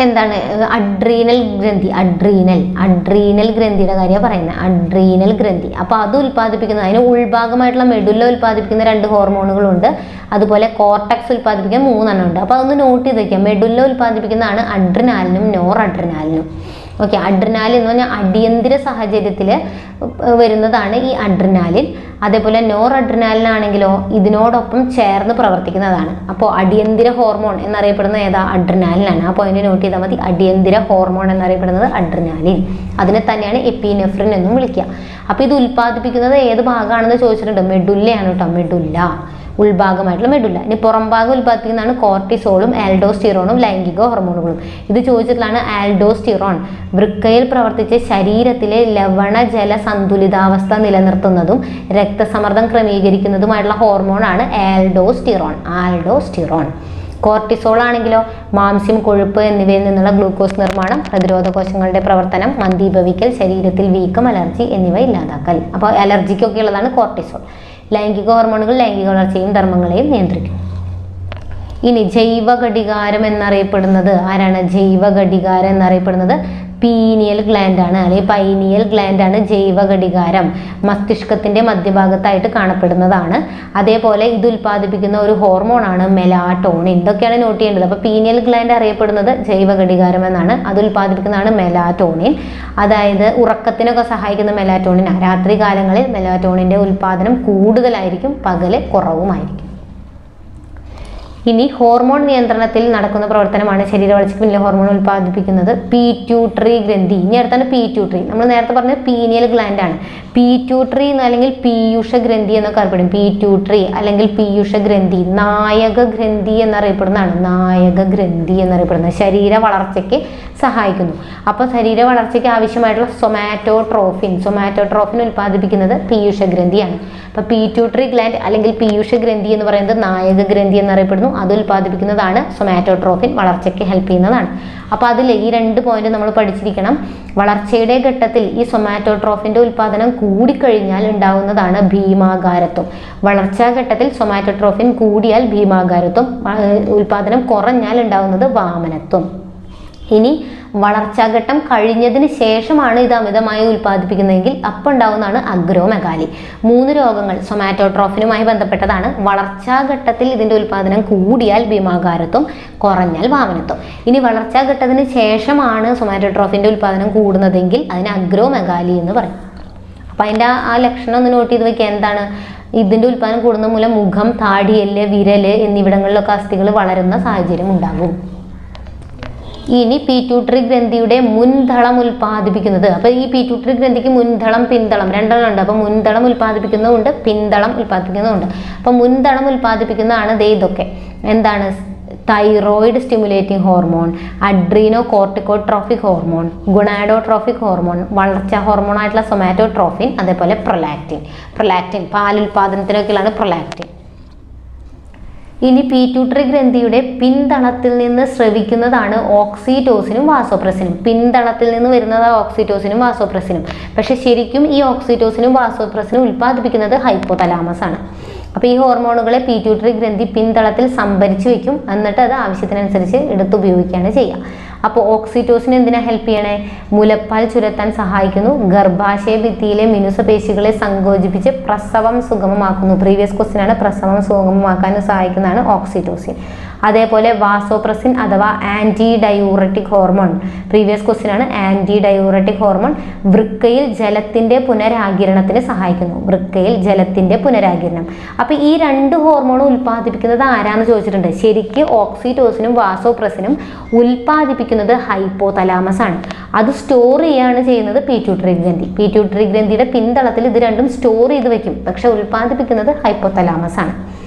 എന്താണ് അഡ്രീനൽ ഗ്രന്ഥി? അഡ്രീനൽ ഗ്രന്ഥിയുടെ കാര്യമാണ് പറയുന്നത്. അഡ്രീനൽ ഗ്രന്ഥി. അപ്പോൾ അത് ഉൽപ്പാദിപ്പിക്കുന്ന, അതിന് ഉൾഭാഗമായിട്ടുള്ള മെഡുല്ല ഉൽപ്പാദിപ്പിക്കുന്ന 2 ഹോർമോണുകളുണ്ട്. അതുപോലെ കോർട്ടക്സ് ഉൽപ്പാദിപ്പിക്കുന്ന 3 ഉണ്ട്. അപ്പോൾ അതൊന്ന് നോട്ട് ചെയ്ത് വയ്ക്കാം. മെഡുല്ല ഉൽപ്പാദിപ്പിക്കുന്നതാണ് അഡ്രിനാലിനും നോർ അഡ്രിനാലിനും. ഓക്കെ, അഡ്രിനാലിൻ എന്ന് പറഞ്ഞാൽ അടിയന്തര സാഹചര്യത്തിൽ വരുന്നതാണ് ഈ അഡ്രിനാലിൻ. അതേപോലെ നോർ അഡ്രിനാലിനാണെങ്കിലോ ഇതിനോടൊപ്പം ചേർന്ന് പ്രവർത്തിക്കുന്നതാണ്. അപ്പോൾ അടിയന്തര ഹോർമോൺ എന്നറിയപ്പെടുന്നത് ഏതാ? അഡ്രിനാലിനാണ്. ആ പോയിന്റ് നോട്ട് ചെയ്താൽ മതി. അടിയന്തര ഹോർമോൺ എന്നറിയപ്പെടുന്നത് അഡ്രിനാലിൻ. അതിനെ തന്നെയാണ് എപ്പിനെഫ്രിൻ എന്നും വിളിക്കുക. അപ്പോൾ ഇത് ഉൽപ്പാദിപ്പിക്കുന്നത് ഏത് ഭാഗമാണെന്ന് ചോദിച്ചിട്ടുണ്ട്. മെഡുല്ലയാണ് കേട്ടോ. മെഡുല്ല, ഉൾഭാഗമായിട്ടുള്ള മെഡുല്ല. ഇനി പുറം ഭാഗം ഉൽപ്പാദിപ്പിക്കുന്നതാണ് കോർട്ടിസോളും ആൽഡോസ്റ്റിറോണും ലൈംഗിക ഹോർമോണുകളും. ഇത് ചോദിച്ചിട്ടുള്ളതാണ് ആൽഡോസ്റ്റിറോൺ. വൃക്കയിൽ പ്രവർത്തിച്ച് ശരീരത്തിലെ ലവണ ജല സന്തുലിതാവസ്ഥ നിലനിർത്തുന്നതും രക്തസമ്മർദ്ദം ക്രമീകരിക്കുന്നതുമായിട്ടുള്ള ഹോർമോണാണ് ആൽഡോസ്റ്റിറോൺ. കോർട്ടിസോൾ ആണെങ്കിലോ മാംസ്യം, കൊഴുപ്പ് എന്നിവയിൽ നിന്നുള്ള ഗ്ലൂക്കോസ് നിർമ്മാണം, പ്രതിരോധ കോശങ്ങളുടെ പ്രവർത്തനം, മന്ദീഭവിക്കൽ, ശരീരത്തിൽ വീക്കം, അലർജി എന്നിവ ഇല്ലാതാക്കൽ. അപ്പോൾ അലർജിക്കൊക്കെ ഉള്ളതാണ് കോർട്ടിസോൾ. ലൈംഗിക ഹോർമോണുകൾ ലൈംഗിക വളർച്ചയും ധർമ്മങ്ങളെയും നിയന്ത്രിക്കും. ഇനി ജൈവ ഘടികാരം എന്നറിയപ്പെടുന്നത് ആരാണ്? ജൈവ ഘടികാരം എന്നറിയപ്പെടുന്നത് പീനിയൽ ഗ്ലാൻഡ് ആണ്, അല്ലെങ്കിൽ പൈനിയൽ ഗ്ലാൻഡ് ആണ് ജൈവ ഘടികാരം. മസ്തിഷ്കത്തിന്റെ മധ്യഭാഗത്തായിട്ട് കാണപ്പെടുന്നതാണ്. അതേപോലെ ഇത് ഉൽപ്പാദിപ്പിക്കുന്ന ഒരു ഹോർമോണാണ് മെലാറ്റോണിൻ. ഇതൊക്കെയാണ് നോട്ട് ചെയ്യേണ്ടത്. അപ്പോൾ പീനിയൽ ഗ്ലാൻഡ് അറിയപ്പെടുന്നത് ജൈവ ഘടികാരം എന്നാണ്. അത് ഉൽപ്പാദിപ്പിക്കുന്നതാണ് മെലാറ്റോണിൻ. അതായത് ഉറക്കത്തിനൊക്കെ സഹായിക്കുന്ന മെലാറ്റോണിൻ. രാത്രി കാലങ്ങളിൽ മെലാറ്റോണിന്റെ ഉൽപ്പാദനം കൂടുതലായിരിക്കും, പകല് കുറവുമായിരിക്കും. ഇനി ഹോർമോൺ നിയന്ത്രണത്തിൽ നടക്കുന്ന പ്രവർത്തനമാണ് ശരീരവളർച്ചയ്ക്ക് പിന്നിലെ ഹോർമോൺ ഉൽപ്പാദിപ്പിക്കുന്നത് പീറ്റ്യൂട്ടറി ഗ്രന്ഥി. ഇനി അടുത്താണ് പീറ്റ്യൂട്ടറി. നമ്മൾ നേരത്തെ പറഞ്ഞത് പീനിയൽ ഗ്ലാൻഡ് ആണ്. പീറ്റ്യൂട്ടറി അല്ലെങ്കിൽ പീയൂഷ ഗ്രന്ഥി എന്നൊക്കെ അറിയപ്പെടും. പീറ്റ്യൂട്ടറി അല്ലെങ്കിൽ പീയൂഷ ഗ്രന്ഥി നായക ഗ്രന്ഥി എന്നറിയപ്പെടുന്നതാണ്. നായക ഗ്രന്ഥി എന്നറിയപ്പെടുന്നത് ശരീര വളർച്ചയ്ക്ക് സഹായിക്കുന്നു. അപ്പോൾ ശരീര വളർച്ചയ്ക്ക് ആവശ്യമായിട്ടുള്ള സൊമാറ്റോട്രോഫിൻ ഉൽപ്പാദിപ്പിക്കുന്നത് പീയൂഷ ഗ്രന്ഥിയാണ്. അപ്പോൾ പീറ്റ്യൂട്ടറി ഗ്ലാൻഡ് അല്ലെങ്കിൽ പീയൂഷ ഗ്രന്ഥി എന്ന് പറയുന്നത് നായക ഗ്രന്ഥി എന്നറിയപ്പെടുന്നു. അത് ഉൽപ്പാദിപ്പിക്കുന്നതാണ് സൊമാറ്റോട്രോഫിൻ. വളർച്ചയ്ക്ക് ഹെൽപ്പ് ചെയ്യുന്നതാണ്. അപ്പോൾ അതിൽ ഈ 2 പോയിന്റ് നമ്മൾ പഠിച്ചിരിക്കണം. വളർച്ചയുടെ ഘട്ടത്തിൽ ഈ സൊമാറ്റോട്രോഫിന്റെ ഉൽപ്പാദനം കൂടിക്കഴിഞ്ഞാൽ ഉണ്ടാകുന്നതാണ് ഭീമാകാരത്വം. വളർച്ചാ ഘട്ടത്തിൽ സൊമാറ്റോട്രോഫിൻ കൂടിയാൽ ഭീമാകാരത്വം, ഉൽപ്പാദനം കുറഞ്ഞാൽ ഉണ്ടാകുന്നത് വാമനത്വം. ഇനി വളർച്ചാഘട്ടം കഴിഞ്ഞതിന് ശേഷമാണ് ഇത് അമിതമായി ഉൽപ്പാദിപ്പിക്കുന്നതെങ്കിൽ അപ്പം ഉണ്ടാകുന്നതാണ് അഗ്രോമെഗാലി. 3 രോഗങ്ങൾ സൊമാറ്റോട്രോഫിനുമായി ബന്ധപ്പെട്ടതാണ്. വളർച്ചാഘട്ടത്തിൽ ഇതിൻ്റെ ഉൽപ്പാദനം കൂടിയാൽ ഭീമാകാരത്വം, കുറഞ്ഞാൽ വാമനത്വം. ഇനി വളർച്ചാഘട്ടത്തിന് ശേഷമാണ് സൊമാറ്റോട്രോഫിൻ്റെ ഉൽപ്പാദനം കൂടുന്നതെങ്കിൽ അതിന് അഗ്രോമെഗാലി എന്ന് പറയും. അപ്പം അതിൻ്റെ ആ ലക്ഷണം ഒന്ന് നോട്ട് ചെയ്ത് വയ്ക്കുക. എന്താണ്? ഇതിൻ്റെ ഉൽപ്പാദനം കൂടുന്ന മൂലം മുഖം, താടിയെല്ല്, വിരല് എന്നിവിടങ്ങളിലൊക്കെ അസ്ഥികൾ വളരുന്ന സാഹചര്യം ഉണ്ടാകും. ഇനി പീറ്റ്യൂട്ടറി ഗ്രന്ഥിയുടെ മുൻതളം ഉൽപ്പാദിപ്പിക്കുന്നത്. അപ്പോൾ ഈ പീറ്റ്യൂട്ടറി ഗ്രന്ഥിക്ക് മുൻതളം, പിന്തളം 2 ഉണ്ട്. അപ്പോൾ മുൻതളം ഉൽപ്പാദിപ്പിക്കുന്നതുണ്ട്, പിന്തളം ഉൽപ്പാദിപ്പിക്കുന്നതുണ്ട്. അപ്പോൾ മുൻതളം ഉൽപ്പാദിപ്പിക്കുന്നതാണ് ഇതൊക്കെ. എന്താണ്? Thyroid stimulating hormone, adrenocorticotrophic hormone, gonadotrophic hormone, വളർച്ചാ ഹോർമോൺ ആയിട്ടുള്ള സൊമാറ്റോട്രോഫിൻ, അതേപോലെ പ്രൊലാക്റ്റിൻ പാലുൽപാദനത്തിനൊക്കെയാണ് പ്രൊലാക്റ്റിൻ. ഇനി പീറ്റ്യൂട്ടറി ഗ്രന്ഥിയുടെ പിന്തളത്തിൽ നിന്ന് സ്രവിക്കുന്നതാണ് ഓക്സിറ്റോസിനും വാസോപ്രസിനും. പിന്തളത്തിൽ നിന്ന് വരുന്നത് ഓക്സിറ്റോസിനും വാസോപ്രസിനും. പക്ഷെ ശരിക്കും ഈ ഓക്സിറ്റോസിനും വാസോപ്രസിനും ഉൽപ്പാദിപ്പിക്കുന്നത് ഹൈപ്പോതലാമസ് ആണ്. അപ്പോൾ ഈ ഹോർമോണുകളെ പീറ്റ്യൂട്ടറി ഗ്രന്ഥി പിന്തളത്തിൽ സംഭരിച്ചു വയ്ക്കും. എന്നിട്ട് അത് ആവശ്യത്തിനനുസരിച്ച് എടുത്ത് ഉപയോഗിക്കുകയാണ് ചെയ്യുക. അപ്പോൾ ഓക്സിറ്റോസിൻ എന്തിനാ ഹെൽപ്പ് ചെയ്യണേ? മുലപ്പാൽ ചുരത്താൻ സഹായിക്കുന്നു. ഗർഭാശയ ഭിത്തിയിലെ മിനുസപേശികളെ സങ്കോചിപ്പിച്ച് പ്രസവം സുഗമമാക്കുന്നു. പ്രീവിയസ് ക്വസ്റ്റ്യൻ ആണ്. പ്രസവം സുഗമമാക്കാൻ സഹായിക്കുന്നതാണ് ഓക്സിറ്റോസിൻ. അതേപോലെ വാസോപ്രസിൻ അഥവാ anti diuretic hormone. Previous question ആണ്. ആൻറ്റി ഡയൂററ്റിക് ഹോർമോൺ വൃക്കയിൽ ജലത്തിൻ്റെ പുനരാകിരണത്തിന് സഹായിക്കുന്നു. വൃക്കയിൽ ജലത്തിൻ്റെ പുനരാകിരണം. അപ്പോൾ ഈ 2 ഹോർമോണും ഉൽപ്പാദിപ്പിക്കുന്നത് ആരാന്ന് ചോദിച്ചിട്ടുണ്ട്. ശരിക്ക് ഓക്സിറ്റോസിനും വാസോപ്രസിനും ഉൽപ്പാദിപ്പിക്കുന്നത് ഹൈപ്പോതലാമസ് ആണ്. അത് സ്റ്റോർ ചെയ്യുകയാണ് ചെയ്യുന്നത് പീറ്റ്യൂട്ടറി ഗ്രന്ഥി. പീറ്റ്യൂട്ടറി ഗ്രന്ഥിയുടെ പിന്തളത്തിൽ ഇത് രണ്ടും സ്റ്റോർ ചെയ്ത് വെക്കും. പക്ഷെ ഉൽപ്പാദിപ്പിക്കുന്നത് ഹൈപ്പോതലാമസ് ആണ്.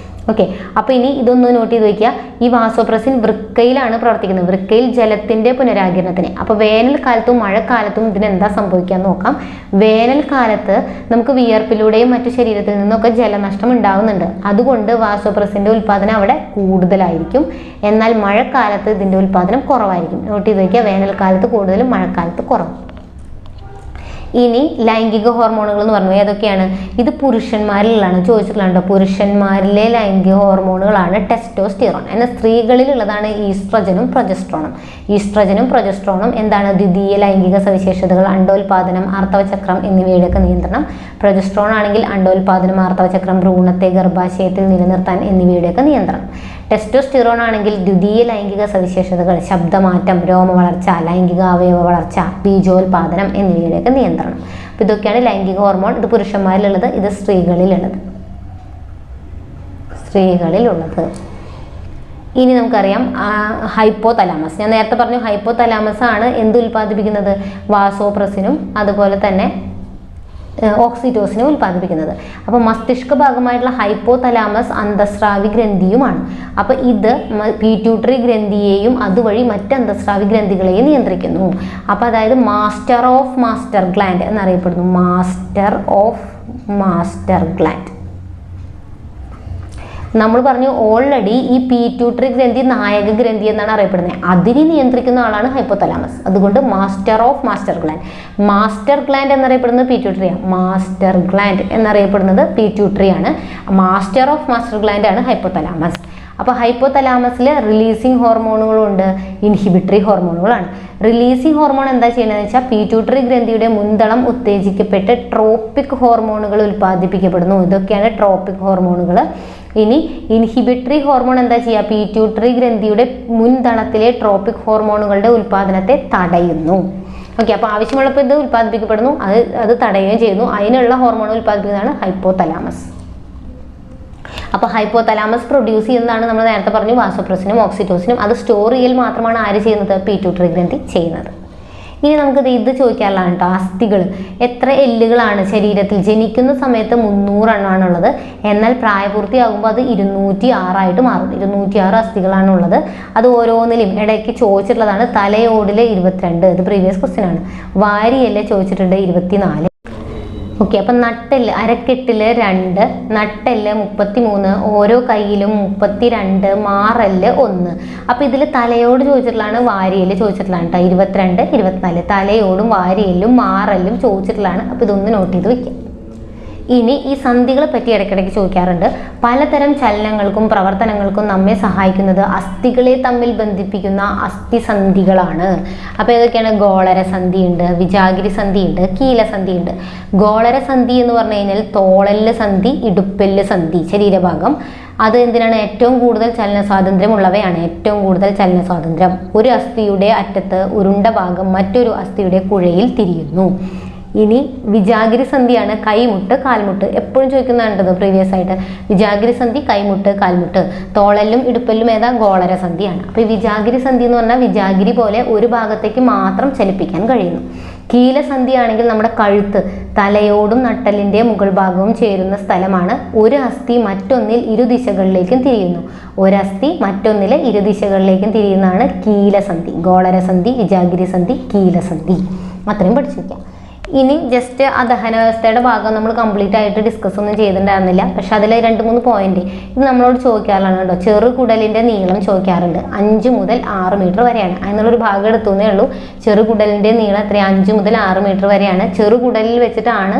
ഓക്കെ, അപ്പോൾ ഇനി ഇതൊന്ന് നോട്ട് ചെയ്ത് വയ്ക്കുക. ഈ വാസോപ്രസിൻ വൃക്കയിലാണ് പ്രവർത്തിക്കുന്നത്, വൃക്കയിൽ ജലത്തിൻ്റെ പുനരാകിരണത്തിന്. അപ്പോൾ വേനൽക്കാലത്തും മഴക്കാലത്തും ഇതിനെന്താ സംഭവിക്കാൻ നോക്കാം. വേനൽക്കാലത്ത് നമുക്ക് വിയർപ്പിലൂടെയും മറ്റു ശരീരത്തിൽ നിന്നൊക്കെ ജലനഷ്ടം ഉണ്ടാകുന്നുണ്ട്. അതുകൊണ്ട് വാസോപ്രസിൻ്റെ ഉൽപ്പാദനം അവിടെ കൂടുതലായിരിക്കും. എന്നാൽ മഴക്കാലത്ത് ഇതിൻ്റെ ഉൽപ്പാദനം കുറവായിരിക്കും. നോട്ട് ചെയ്ത് വയ്ക്കുക, വേനൽക്കാലത്ത് കൂടുതലും മഴക്കാലത്ത് കുറവും. ഇനി ലൈംഗിക ഹോർമോണുകൾ എന്ന് പറഞ്ഞു ഏതൊക്കെയാണ്? ഇത് പുരുഷന്മാരിലാണ് ചോദിച്ചിട്ടുള്ളത്. പുരുഷന്മാരിലെ ലൈംഗിക ഹോർമോണുകളാണ് ടെസ്റ്റോസ്റ്റിറോൺ. എന്നാൽ സ്ത്രീകളിലുള്ളതാണ് ഈസ്ട്രജനും പ്രൊജസ്ട്രോണും. ഈസ്ട്രജനും പ്രൊജസ്ട്രോണും എന്താണ്? ദ്വിതീയ ലൈംഗിക സവിശേഷതകൾ, അണ്ടോൽപാദനം, ആർത്തവചക്രം എന്നിവയുടെയൊക്കെ നിയന്ത്രണം. പ്രൊജസ്ട്രോൺ ആണെങ്കിൽ അണ്ടോൽപാദനം, ആർത്തവചക്രം, ഭ്രൂണത്തെ ഗർഭാശയത്തിൽ നിലനിർത്താൻ എന്നിവയുടെയൊക്കെ നിയന്ത്രണം. ടെസ്റ്റോസ്റ്റിറോൺ ആണെങ്കിൽ ദ്വിതീയ ലൈംഗിക സവിശേഷതകൾ, ശബ്ദമാറ്റം, രോമവളർച്ച, ലൈംഗിക അവയവ വളർച്ച, ബീജോൽപാദനം എന്നിവയുടെയൊക്കെ നിയന്ത്രണം. അപ്പോൾ ഇതൊക്കെയാണ് ലൈംഗിക ഹോർമോൺ. ഇത് പുരുഷന്മാരിലുള്ളത്, ഇത് സ്ത്രീകളിലുള്ളത്. ഇനി നമുക്കറിയാം ഹൈപ്പോതലാമസ്. ഞാൻ നേരത്തെ പറഞ്ഞു ഹൈപ്പോതലാമസ് ആണ് എന്ത് ഉൽപ്പാദിപ്പിക്കുന്നത്? വാസോപ്രസിനും അതുപോലെ തന്നെ ഓക്സിറ്റോസിനും ഉൽപ്പാദിപ്പിക്കുന്നത്. അപ്പോൾ മസ്തിഷ്ക ഭാഗമായിട്ടുള്ള ഹൈപ്പോതലാമസ് അന്തസ്രാവി ഗ്രന്ഥിയുമാണ്. അപ്പോൾ ഇത് പീറ്റ്യൂട്ടറി ഗ്രന്ഥിയെയും അതുവഴി മറ്റ് അന്തസ്രാവി ഗ്രന്ഥികളെയും നിയന്ത്രിക്കുന്നു. അപ്പോൾ അതായത് മാസ്റ്റർ ഓഫ് മാസ്റ്റർ ഗ്ലാൻഡ് എന്നറിയപ്പെടുന്നു. Master of master gland. നമ്മൾ പറഞ്ഞു ഓൾറെഡി ഈ പീറ്റ്യൂട്ടറി ഗ്രന്ഥി നായക ഗ്രന്ഥി എന്നാണ് അറിയപ്പെടുന്നത്. അതിനെ നിയന്ത്രിക്കുന്ന ആളാണ് ഹൈപ്പോതലാമസ്. അതുകൊണ്ട് master of master gland. Master gland എന്നറിയപ്പെടുന്നത് പീറ്റ്യൂട്ടറിയാണ്. മാസ്റ്റർ ഗ്ലാൻഡ് എന്നറിയപ്പെടുന്നത് പീറ്റ്യൂട്ടറിയാണ്. മാസ്റ്റർ ഓഫ് മാസ്റ്റർ ഗ്ലാൻഡ് ആണ് ഹൈപ്പോതലാമസ്. അപ്പോൾ ഹൈപ്പോതലാമസിൽ റിലീസിങ് ഹോർമോണുകളുണ്ട്, ഇൻഹിബിറ്ററി ഹോർമോണുകളാണ്. റിലീസിങ് ഹോർമോൺ എന്താ ചെയ്യുന്നതെന്ന് വെച്ചാൽ പീറ്റ്യൂട്ടറി ഗ്രന്ഥിയുടെ മുൻതളം ഉത്തേജിക്കപ്പെട്ട് ട്രോപ്പിക് ഹോർമോണുകൾ ഉൽപ്പാദിപ്പിക്കപ്പെടുന്നു. ഇതൊക്കെയാണ് ട്രോപ്പിക് ഹോർമോണുകൾ. ഇനി ഇൻഹിബിറ്ററി ഹോർമോൺ എന്താ ചെയ്യുക? പീറ്റ്യൂട്ടറി ഗ്രന്ഥിയുടെ മുൻതളത്തിലെ ട്രോപ്പിക് ഹോർമോണുകളുടെ ഉൽപ്പാദനത്തെ തടയുന്നു. ഓക്കെ, അപ്പോൾ ആവശ്യമുള്ളപ്പോൾ ഇത് ഉൽപ്പാദിപ്പിക്കപ്പെടുന്നു, അത് തടയുകയും ചെയ്യുന്നു. അതിനുള്ള ഹോർമോൺ ഉൽപ്പാദിപ്പിക്കുന്നതാണ് ഹൈപ്പോതലാമസ്. അപ്പോൾ ഹൈപ്പോതലാമസ് പ്രൊഡ്യൂസ് ചെയ്യുന്നതാണ് നമ്മൾ നേരത്തെ പറഞ്ഞു വാസോപ്രസിനും ഓക്സിറ്റോസിനും. അത് സ്റ്റോർ ചെയ്യൽ മാത്രമാണ് ആര് ചെയ്യുന്നത്? പീറ്റ്യൂട്ടറി ഗ്രന്ഥി ചെയ്യുന്നത്. ഇനി നമുക്കിത് ചോദിക്കാനുള്ളതാണ് കേട്ടോ. അസ്ഥികൾ എത്ര എല്ലുകളാണ് ശരീരത്തിൽ? ജനിക്കുന്ന സമയത്ത് 300 എണ്ണമാണുള്ളത്. എന്നാൽ പ്രായപൂർത്തിയാകുമ്പോൾ അത് 206 മാറും. 206 അസ്ഥികളാണുള്ളത്. അത് ഓരോന്നിലും ഇടയ്ക്ക് ചോദിച്ചിട്ടുള്ളതാണ്. തലയോടിലെ 22, ഇത് പ്രീവിയസ് ക്വസ്റ്റ്യൻ ആണ്. വാരിയെല്ല് ചോദിച്ചിട്ടുണ്ട് 24. ഓക്കെ, അപ്പം നട്ടെല്ല് അരക്കെട്ടിൽ 2, നട്ടെല്ല് 33, ഓരോ കൈയിലും 32, മാറല്ല് 1. അപ്പം ഇതിൽ തലയോട് ചോദിച്ചിട്ടുള്ളതാണ്, വാരിയെല്ല് ചോദിച്ചിട്ടുള്ളതാണ് കേട്ടോ. 22, 24 തലയോടും വാരിയെല്ലും മാറല്ലും ചോദിച്ചിട്ടുള്ളതാണ്. അപ്പം ഇതൊന്ന് നോട്ട് ചെയ്ത് വയ്ക്കാം. ഇനി ഈ സന്ധികളെ പറ്റി ഇടയ്ക്കിടയ്ക്ക് ചോദിക്കാറുണ്ട്. പലതരം ചലനങ്ങൾക്കും പ്രവർത്തനങ്ങൾക്കും നമ്മെ സഹായിക്കുന്നത് അസ്ഥികളെ തമ്മിൽ ബന്ധിപ്പിക്കുന്ന അസ്ഥിസന്ധികളാണ്. അപ്പോൾ ഏതൊക്കെയാണ്? ഗോളരസന്ധി ഉണ്ട്, വിജാഗിരി സന്ധി ഉണ്ട്, കീലസന്ധി ഉണ്ട്. ഗോളരസന്ധി എന്ന് പറഞ്ഞു കഴിഞ്ഞാൽ തോളല് സന്ധി, ഇടുപ്പെല്ല് സന്ധി, ശരീരഭാഗം. അത് എന്തിനാണ്? ഏറ്റവും കൂടുതൽ ചലന സ്വാതന്ത്ര്യമുള്ളവയാണ്. ഏറ്റവും കൂടുതൽ ചലന സ്വാതന്ത്ര്യം. ഒരു അസ്ഥിയുടെ അറ്റത്ത് ഉരുണ്ട ഭാഗം മറ്റൊരു അസ്ഥിയുടെ കുഴയിൽ തിരിയുന്നു. ഇനി വിജാഗിരി സന്ധിയാണ് കൈമുട്ട് കാൽമുട്ട്. എപ്പോഴും ചോദിക്കുന്നുണ്ടത് പ്രീവിയസ് ആയിട്ട്. വിജാഗിരി സന്ധി കൈമുട്ട് കാൽമുട്ട്. തോളലും ഇടുപ്പല്ലും ഏതാ? ഗോളരസന്ധിയാണ്. അപ്പോൾ ഈ വിജാഗിരി സന്ധി എന്ന് പറഞ്ഞാൽ വിജാഗിരി പോലെ ഒരു ഭാഗത്തേക്ക് മാത്രം ചലിപ്പിക്കാൻ കഴിയുന്നു. കീലസന്ധി ആണെങ്കിൽ നമ്മുടെ കഴുത്ത്, തലയോടും നട്ടലിൻ്റെ മുകൾ ഭാഗവും ചേരുന്ന സ്ഥലമാണ്. ഒരു അസ്ഥി മറ്റൊന്നിൽ ഇരുദിശകളിലേക്കും തിരിയുന്നു. ഒരസ്ഥി മറ്റൊന്നിൽ ഇരുദിശകളിലേക്കും തിരിയുന്നതാണ് കീലസന്ധി. ഗോളരസന്ധി, വിജാഗിരി സന്ധി, കീലസന്ധി. അത്രയും പഠിച്ചിരിക്കാം. ഇനി ജസ്റ്റ് ആ ദഹനവ്യവസ്ഥയുടെ ഭാഗം നമ്മൾ കംപ്ലീറ്റ് ആയിട്ട് ഡിസ്കസ് ഒന്നും ചെയ്തിട്ടുണ്ടായിരുന്നില്ല. പക്ഷെ അതിൽ 2-3 പോയിന്റ് ഇത് നമ്മളോട് ചോദിക്കാറുള്ളതാണ് കേട്ടോ. ചെറുകുടലിൻ്റെ നീളം ചോദിക്കാറുണ്ട്. 5 മുതൽ 6 മീറ്റർ വരെയാണ്. അതിനുള്ളൊരു ഭാഗം എടുത്തുന്നേ ഉള്ളൂ. ചെറുകുടലിൻ്റെ നീളം എത്രയാണ്? 5 മുതൽ 6 മീറ്റർ വരെയാണ്. ചെറുകുടലിൽ വെച്ചിട്ടാണ്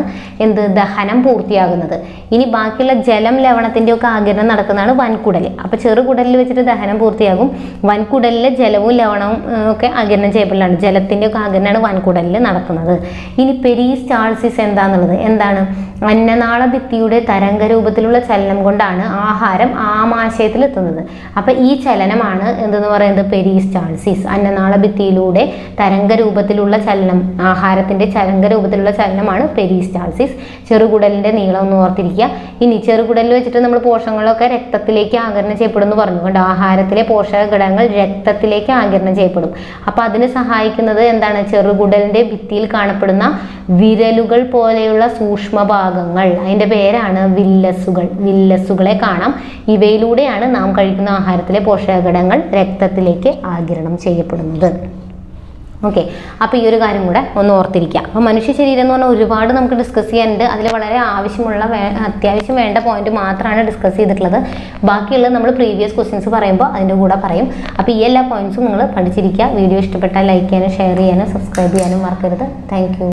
ദഹനം പൂർത്തിയാകുന്നത്. ഇനി ബാക്കിയുള്ള ജലം ലവണത്തിൻ്റെ ഒക്കെ ആഗിരണം നടക്കുന്നതാണ് വൻകുടൽ. അപ്പോൾ ചെറുകുടലിൽ വെച്ചിട്ട് ദഹനം പൂർത്തിയാകും. വൻകുടലിലെ ജലവും ലവണവും ഒക്കെ ആഗിരണം ചെയ്യപ്പെടലാണ്. ജലത്തിൻ്റെ ഒക്കെ ആഗിരണമാണ് വൻകുടലിൽ നടക്കുന്നത്. ഇനി പെരിസ്റ്റാൾസിസ് എന്താണ്? അന്നനാള ഭിത്തിയുടെ തരംഗരൂപത്തിലുള്ള ചലനം കൊണ്ടാണ് ആഹാരം ആമാശയത്തിൽ എത്തുന്നത്. അപ്പം ഈ ചലനമാണ് എന്തെന്ന് പറയുന്നത്? പെരിസ്റ്റാൾസിസ്. അന്നനാള ഭിത്തിയിലൂടെ തരംഗരൂപത്തിലുള്ള ചലനം, ആഹാരത്തിൻ്റെ തരംഗരൂപത്തിലുള്ള ചലനമാണ് പെരിസ്റ്റാൾസിസ്. ചെറുകുടലിൻ്റെ നീളം ഒന്ന് ഓർത്തിരിക്കുക. ഇനി ചെറുകുടലിൽ വെച്ചിട്ട് നമ്മൾ പോഷകങ്ങളൊക്കെ രക്തത്തിലേക്ക് ആഗിരണം ചെയ്യപ്പെടുമെന്ന് പറഞ്ഞുകൊണ്ട് ആഹാരത്തിലെ പോഷക ഘടകങ്ങൾ രക്തത്തിലേക്ക് ആഗിരണം ചെയ്യപ്പെടും. അപ്പോൾ അതിന് സഹായിക്കുന്നത് എന്താണ്? ചെറുകുടലിൻ്റെ ഭിത്തിയിൽ കാണപ്പെടുന്ന വിരലുകൾ പോലെയുള്ള സൂക്ഷ്മഭാഗങ്ങൾ, അതിൻ്റെ പേരാണ് വില്ലസുകൾ. വില്ലസുകളെ കാണാം. ഇവയിലൂടെയാണ് നാം കഴിക്കുന്ന ആഹാരത്തിലെ പോഷകഘടകങ്ങൾ രക്തത്തിലേക്ക് ആഗിരണം ചെയ്യപ്പെടുന്നത്. ഓക്കെ, അപ്പോൾ ഈ ഒരു കാര്യം കൂടെ ഒന്ന് ഓർത്തിരിക്കുക. അപ്പോൾ മനുഷ്യ ശരീരം എന്ന് പറഞ്ഞാൽ ഒരുപാട് നമുക്ക് ഡിസ്കസ് ചെയ്യാനുണ്ട്. അതിൽ വളരെ അത്യാവശ്യം വേണ്ട പോയിന്റ് മാത്രമാണ് ഡിസ്കസ് ചെയ്തിട്ടുള്ളത്. ബാക്കിയുള്ളത് നമ്മൾ പ്രീവിയസ് ക്വസ്റ്റ്യൻസ് പറയുമ്പോൾ അതിൻ്റെ കൂടെ പറയും. അപ്പോൾ ഈ എല്ലാ പോയിന്റ്സും നിങ്ങൾ പഠിച്ചിരിക്കുക. വീഡിയോ ഇഷ്ടപ്പെട്ടാൽ ലൈക്ക് ചെയ്യാനും ഷെയർ ചെയ്യാനും സബ്സ്ക്രൈബ് ചെയ്യാനും മറക്കരുത്. Thank you.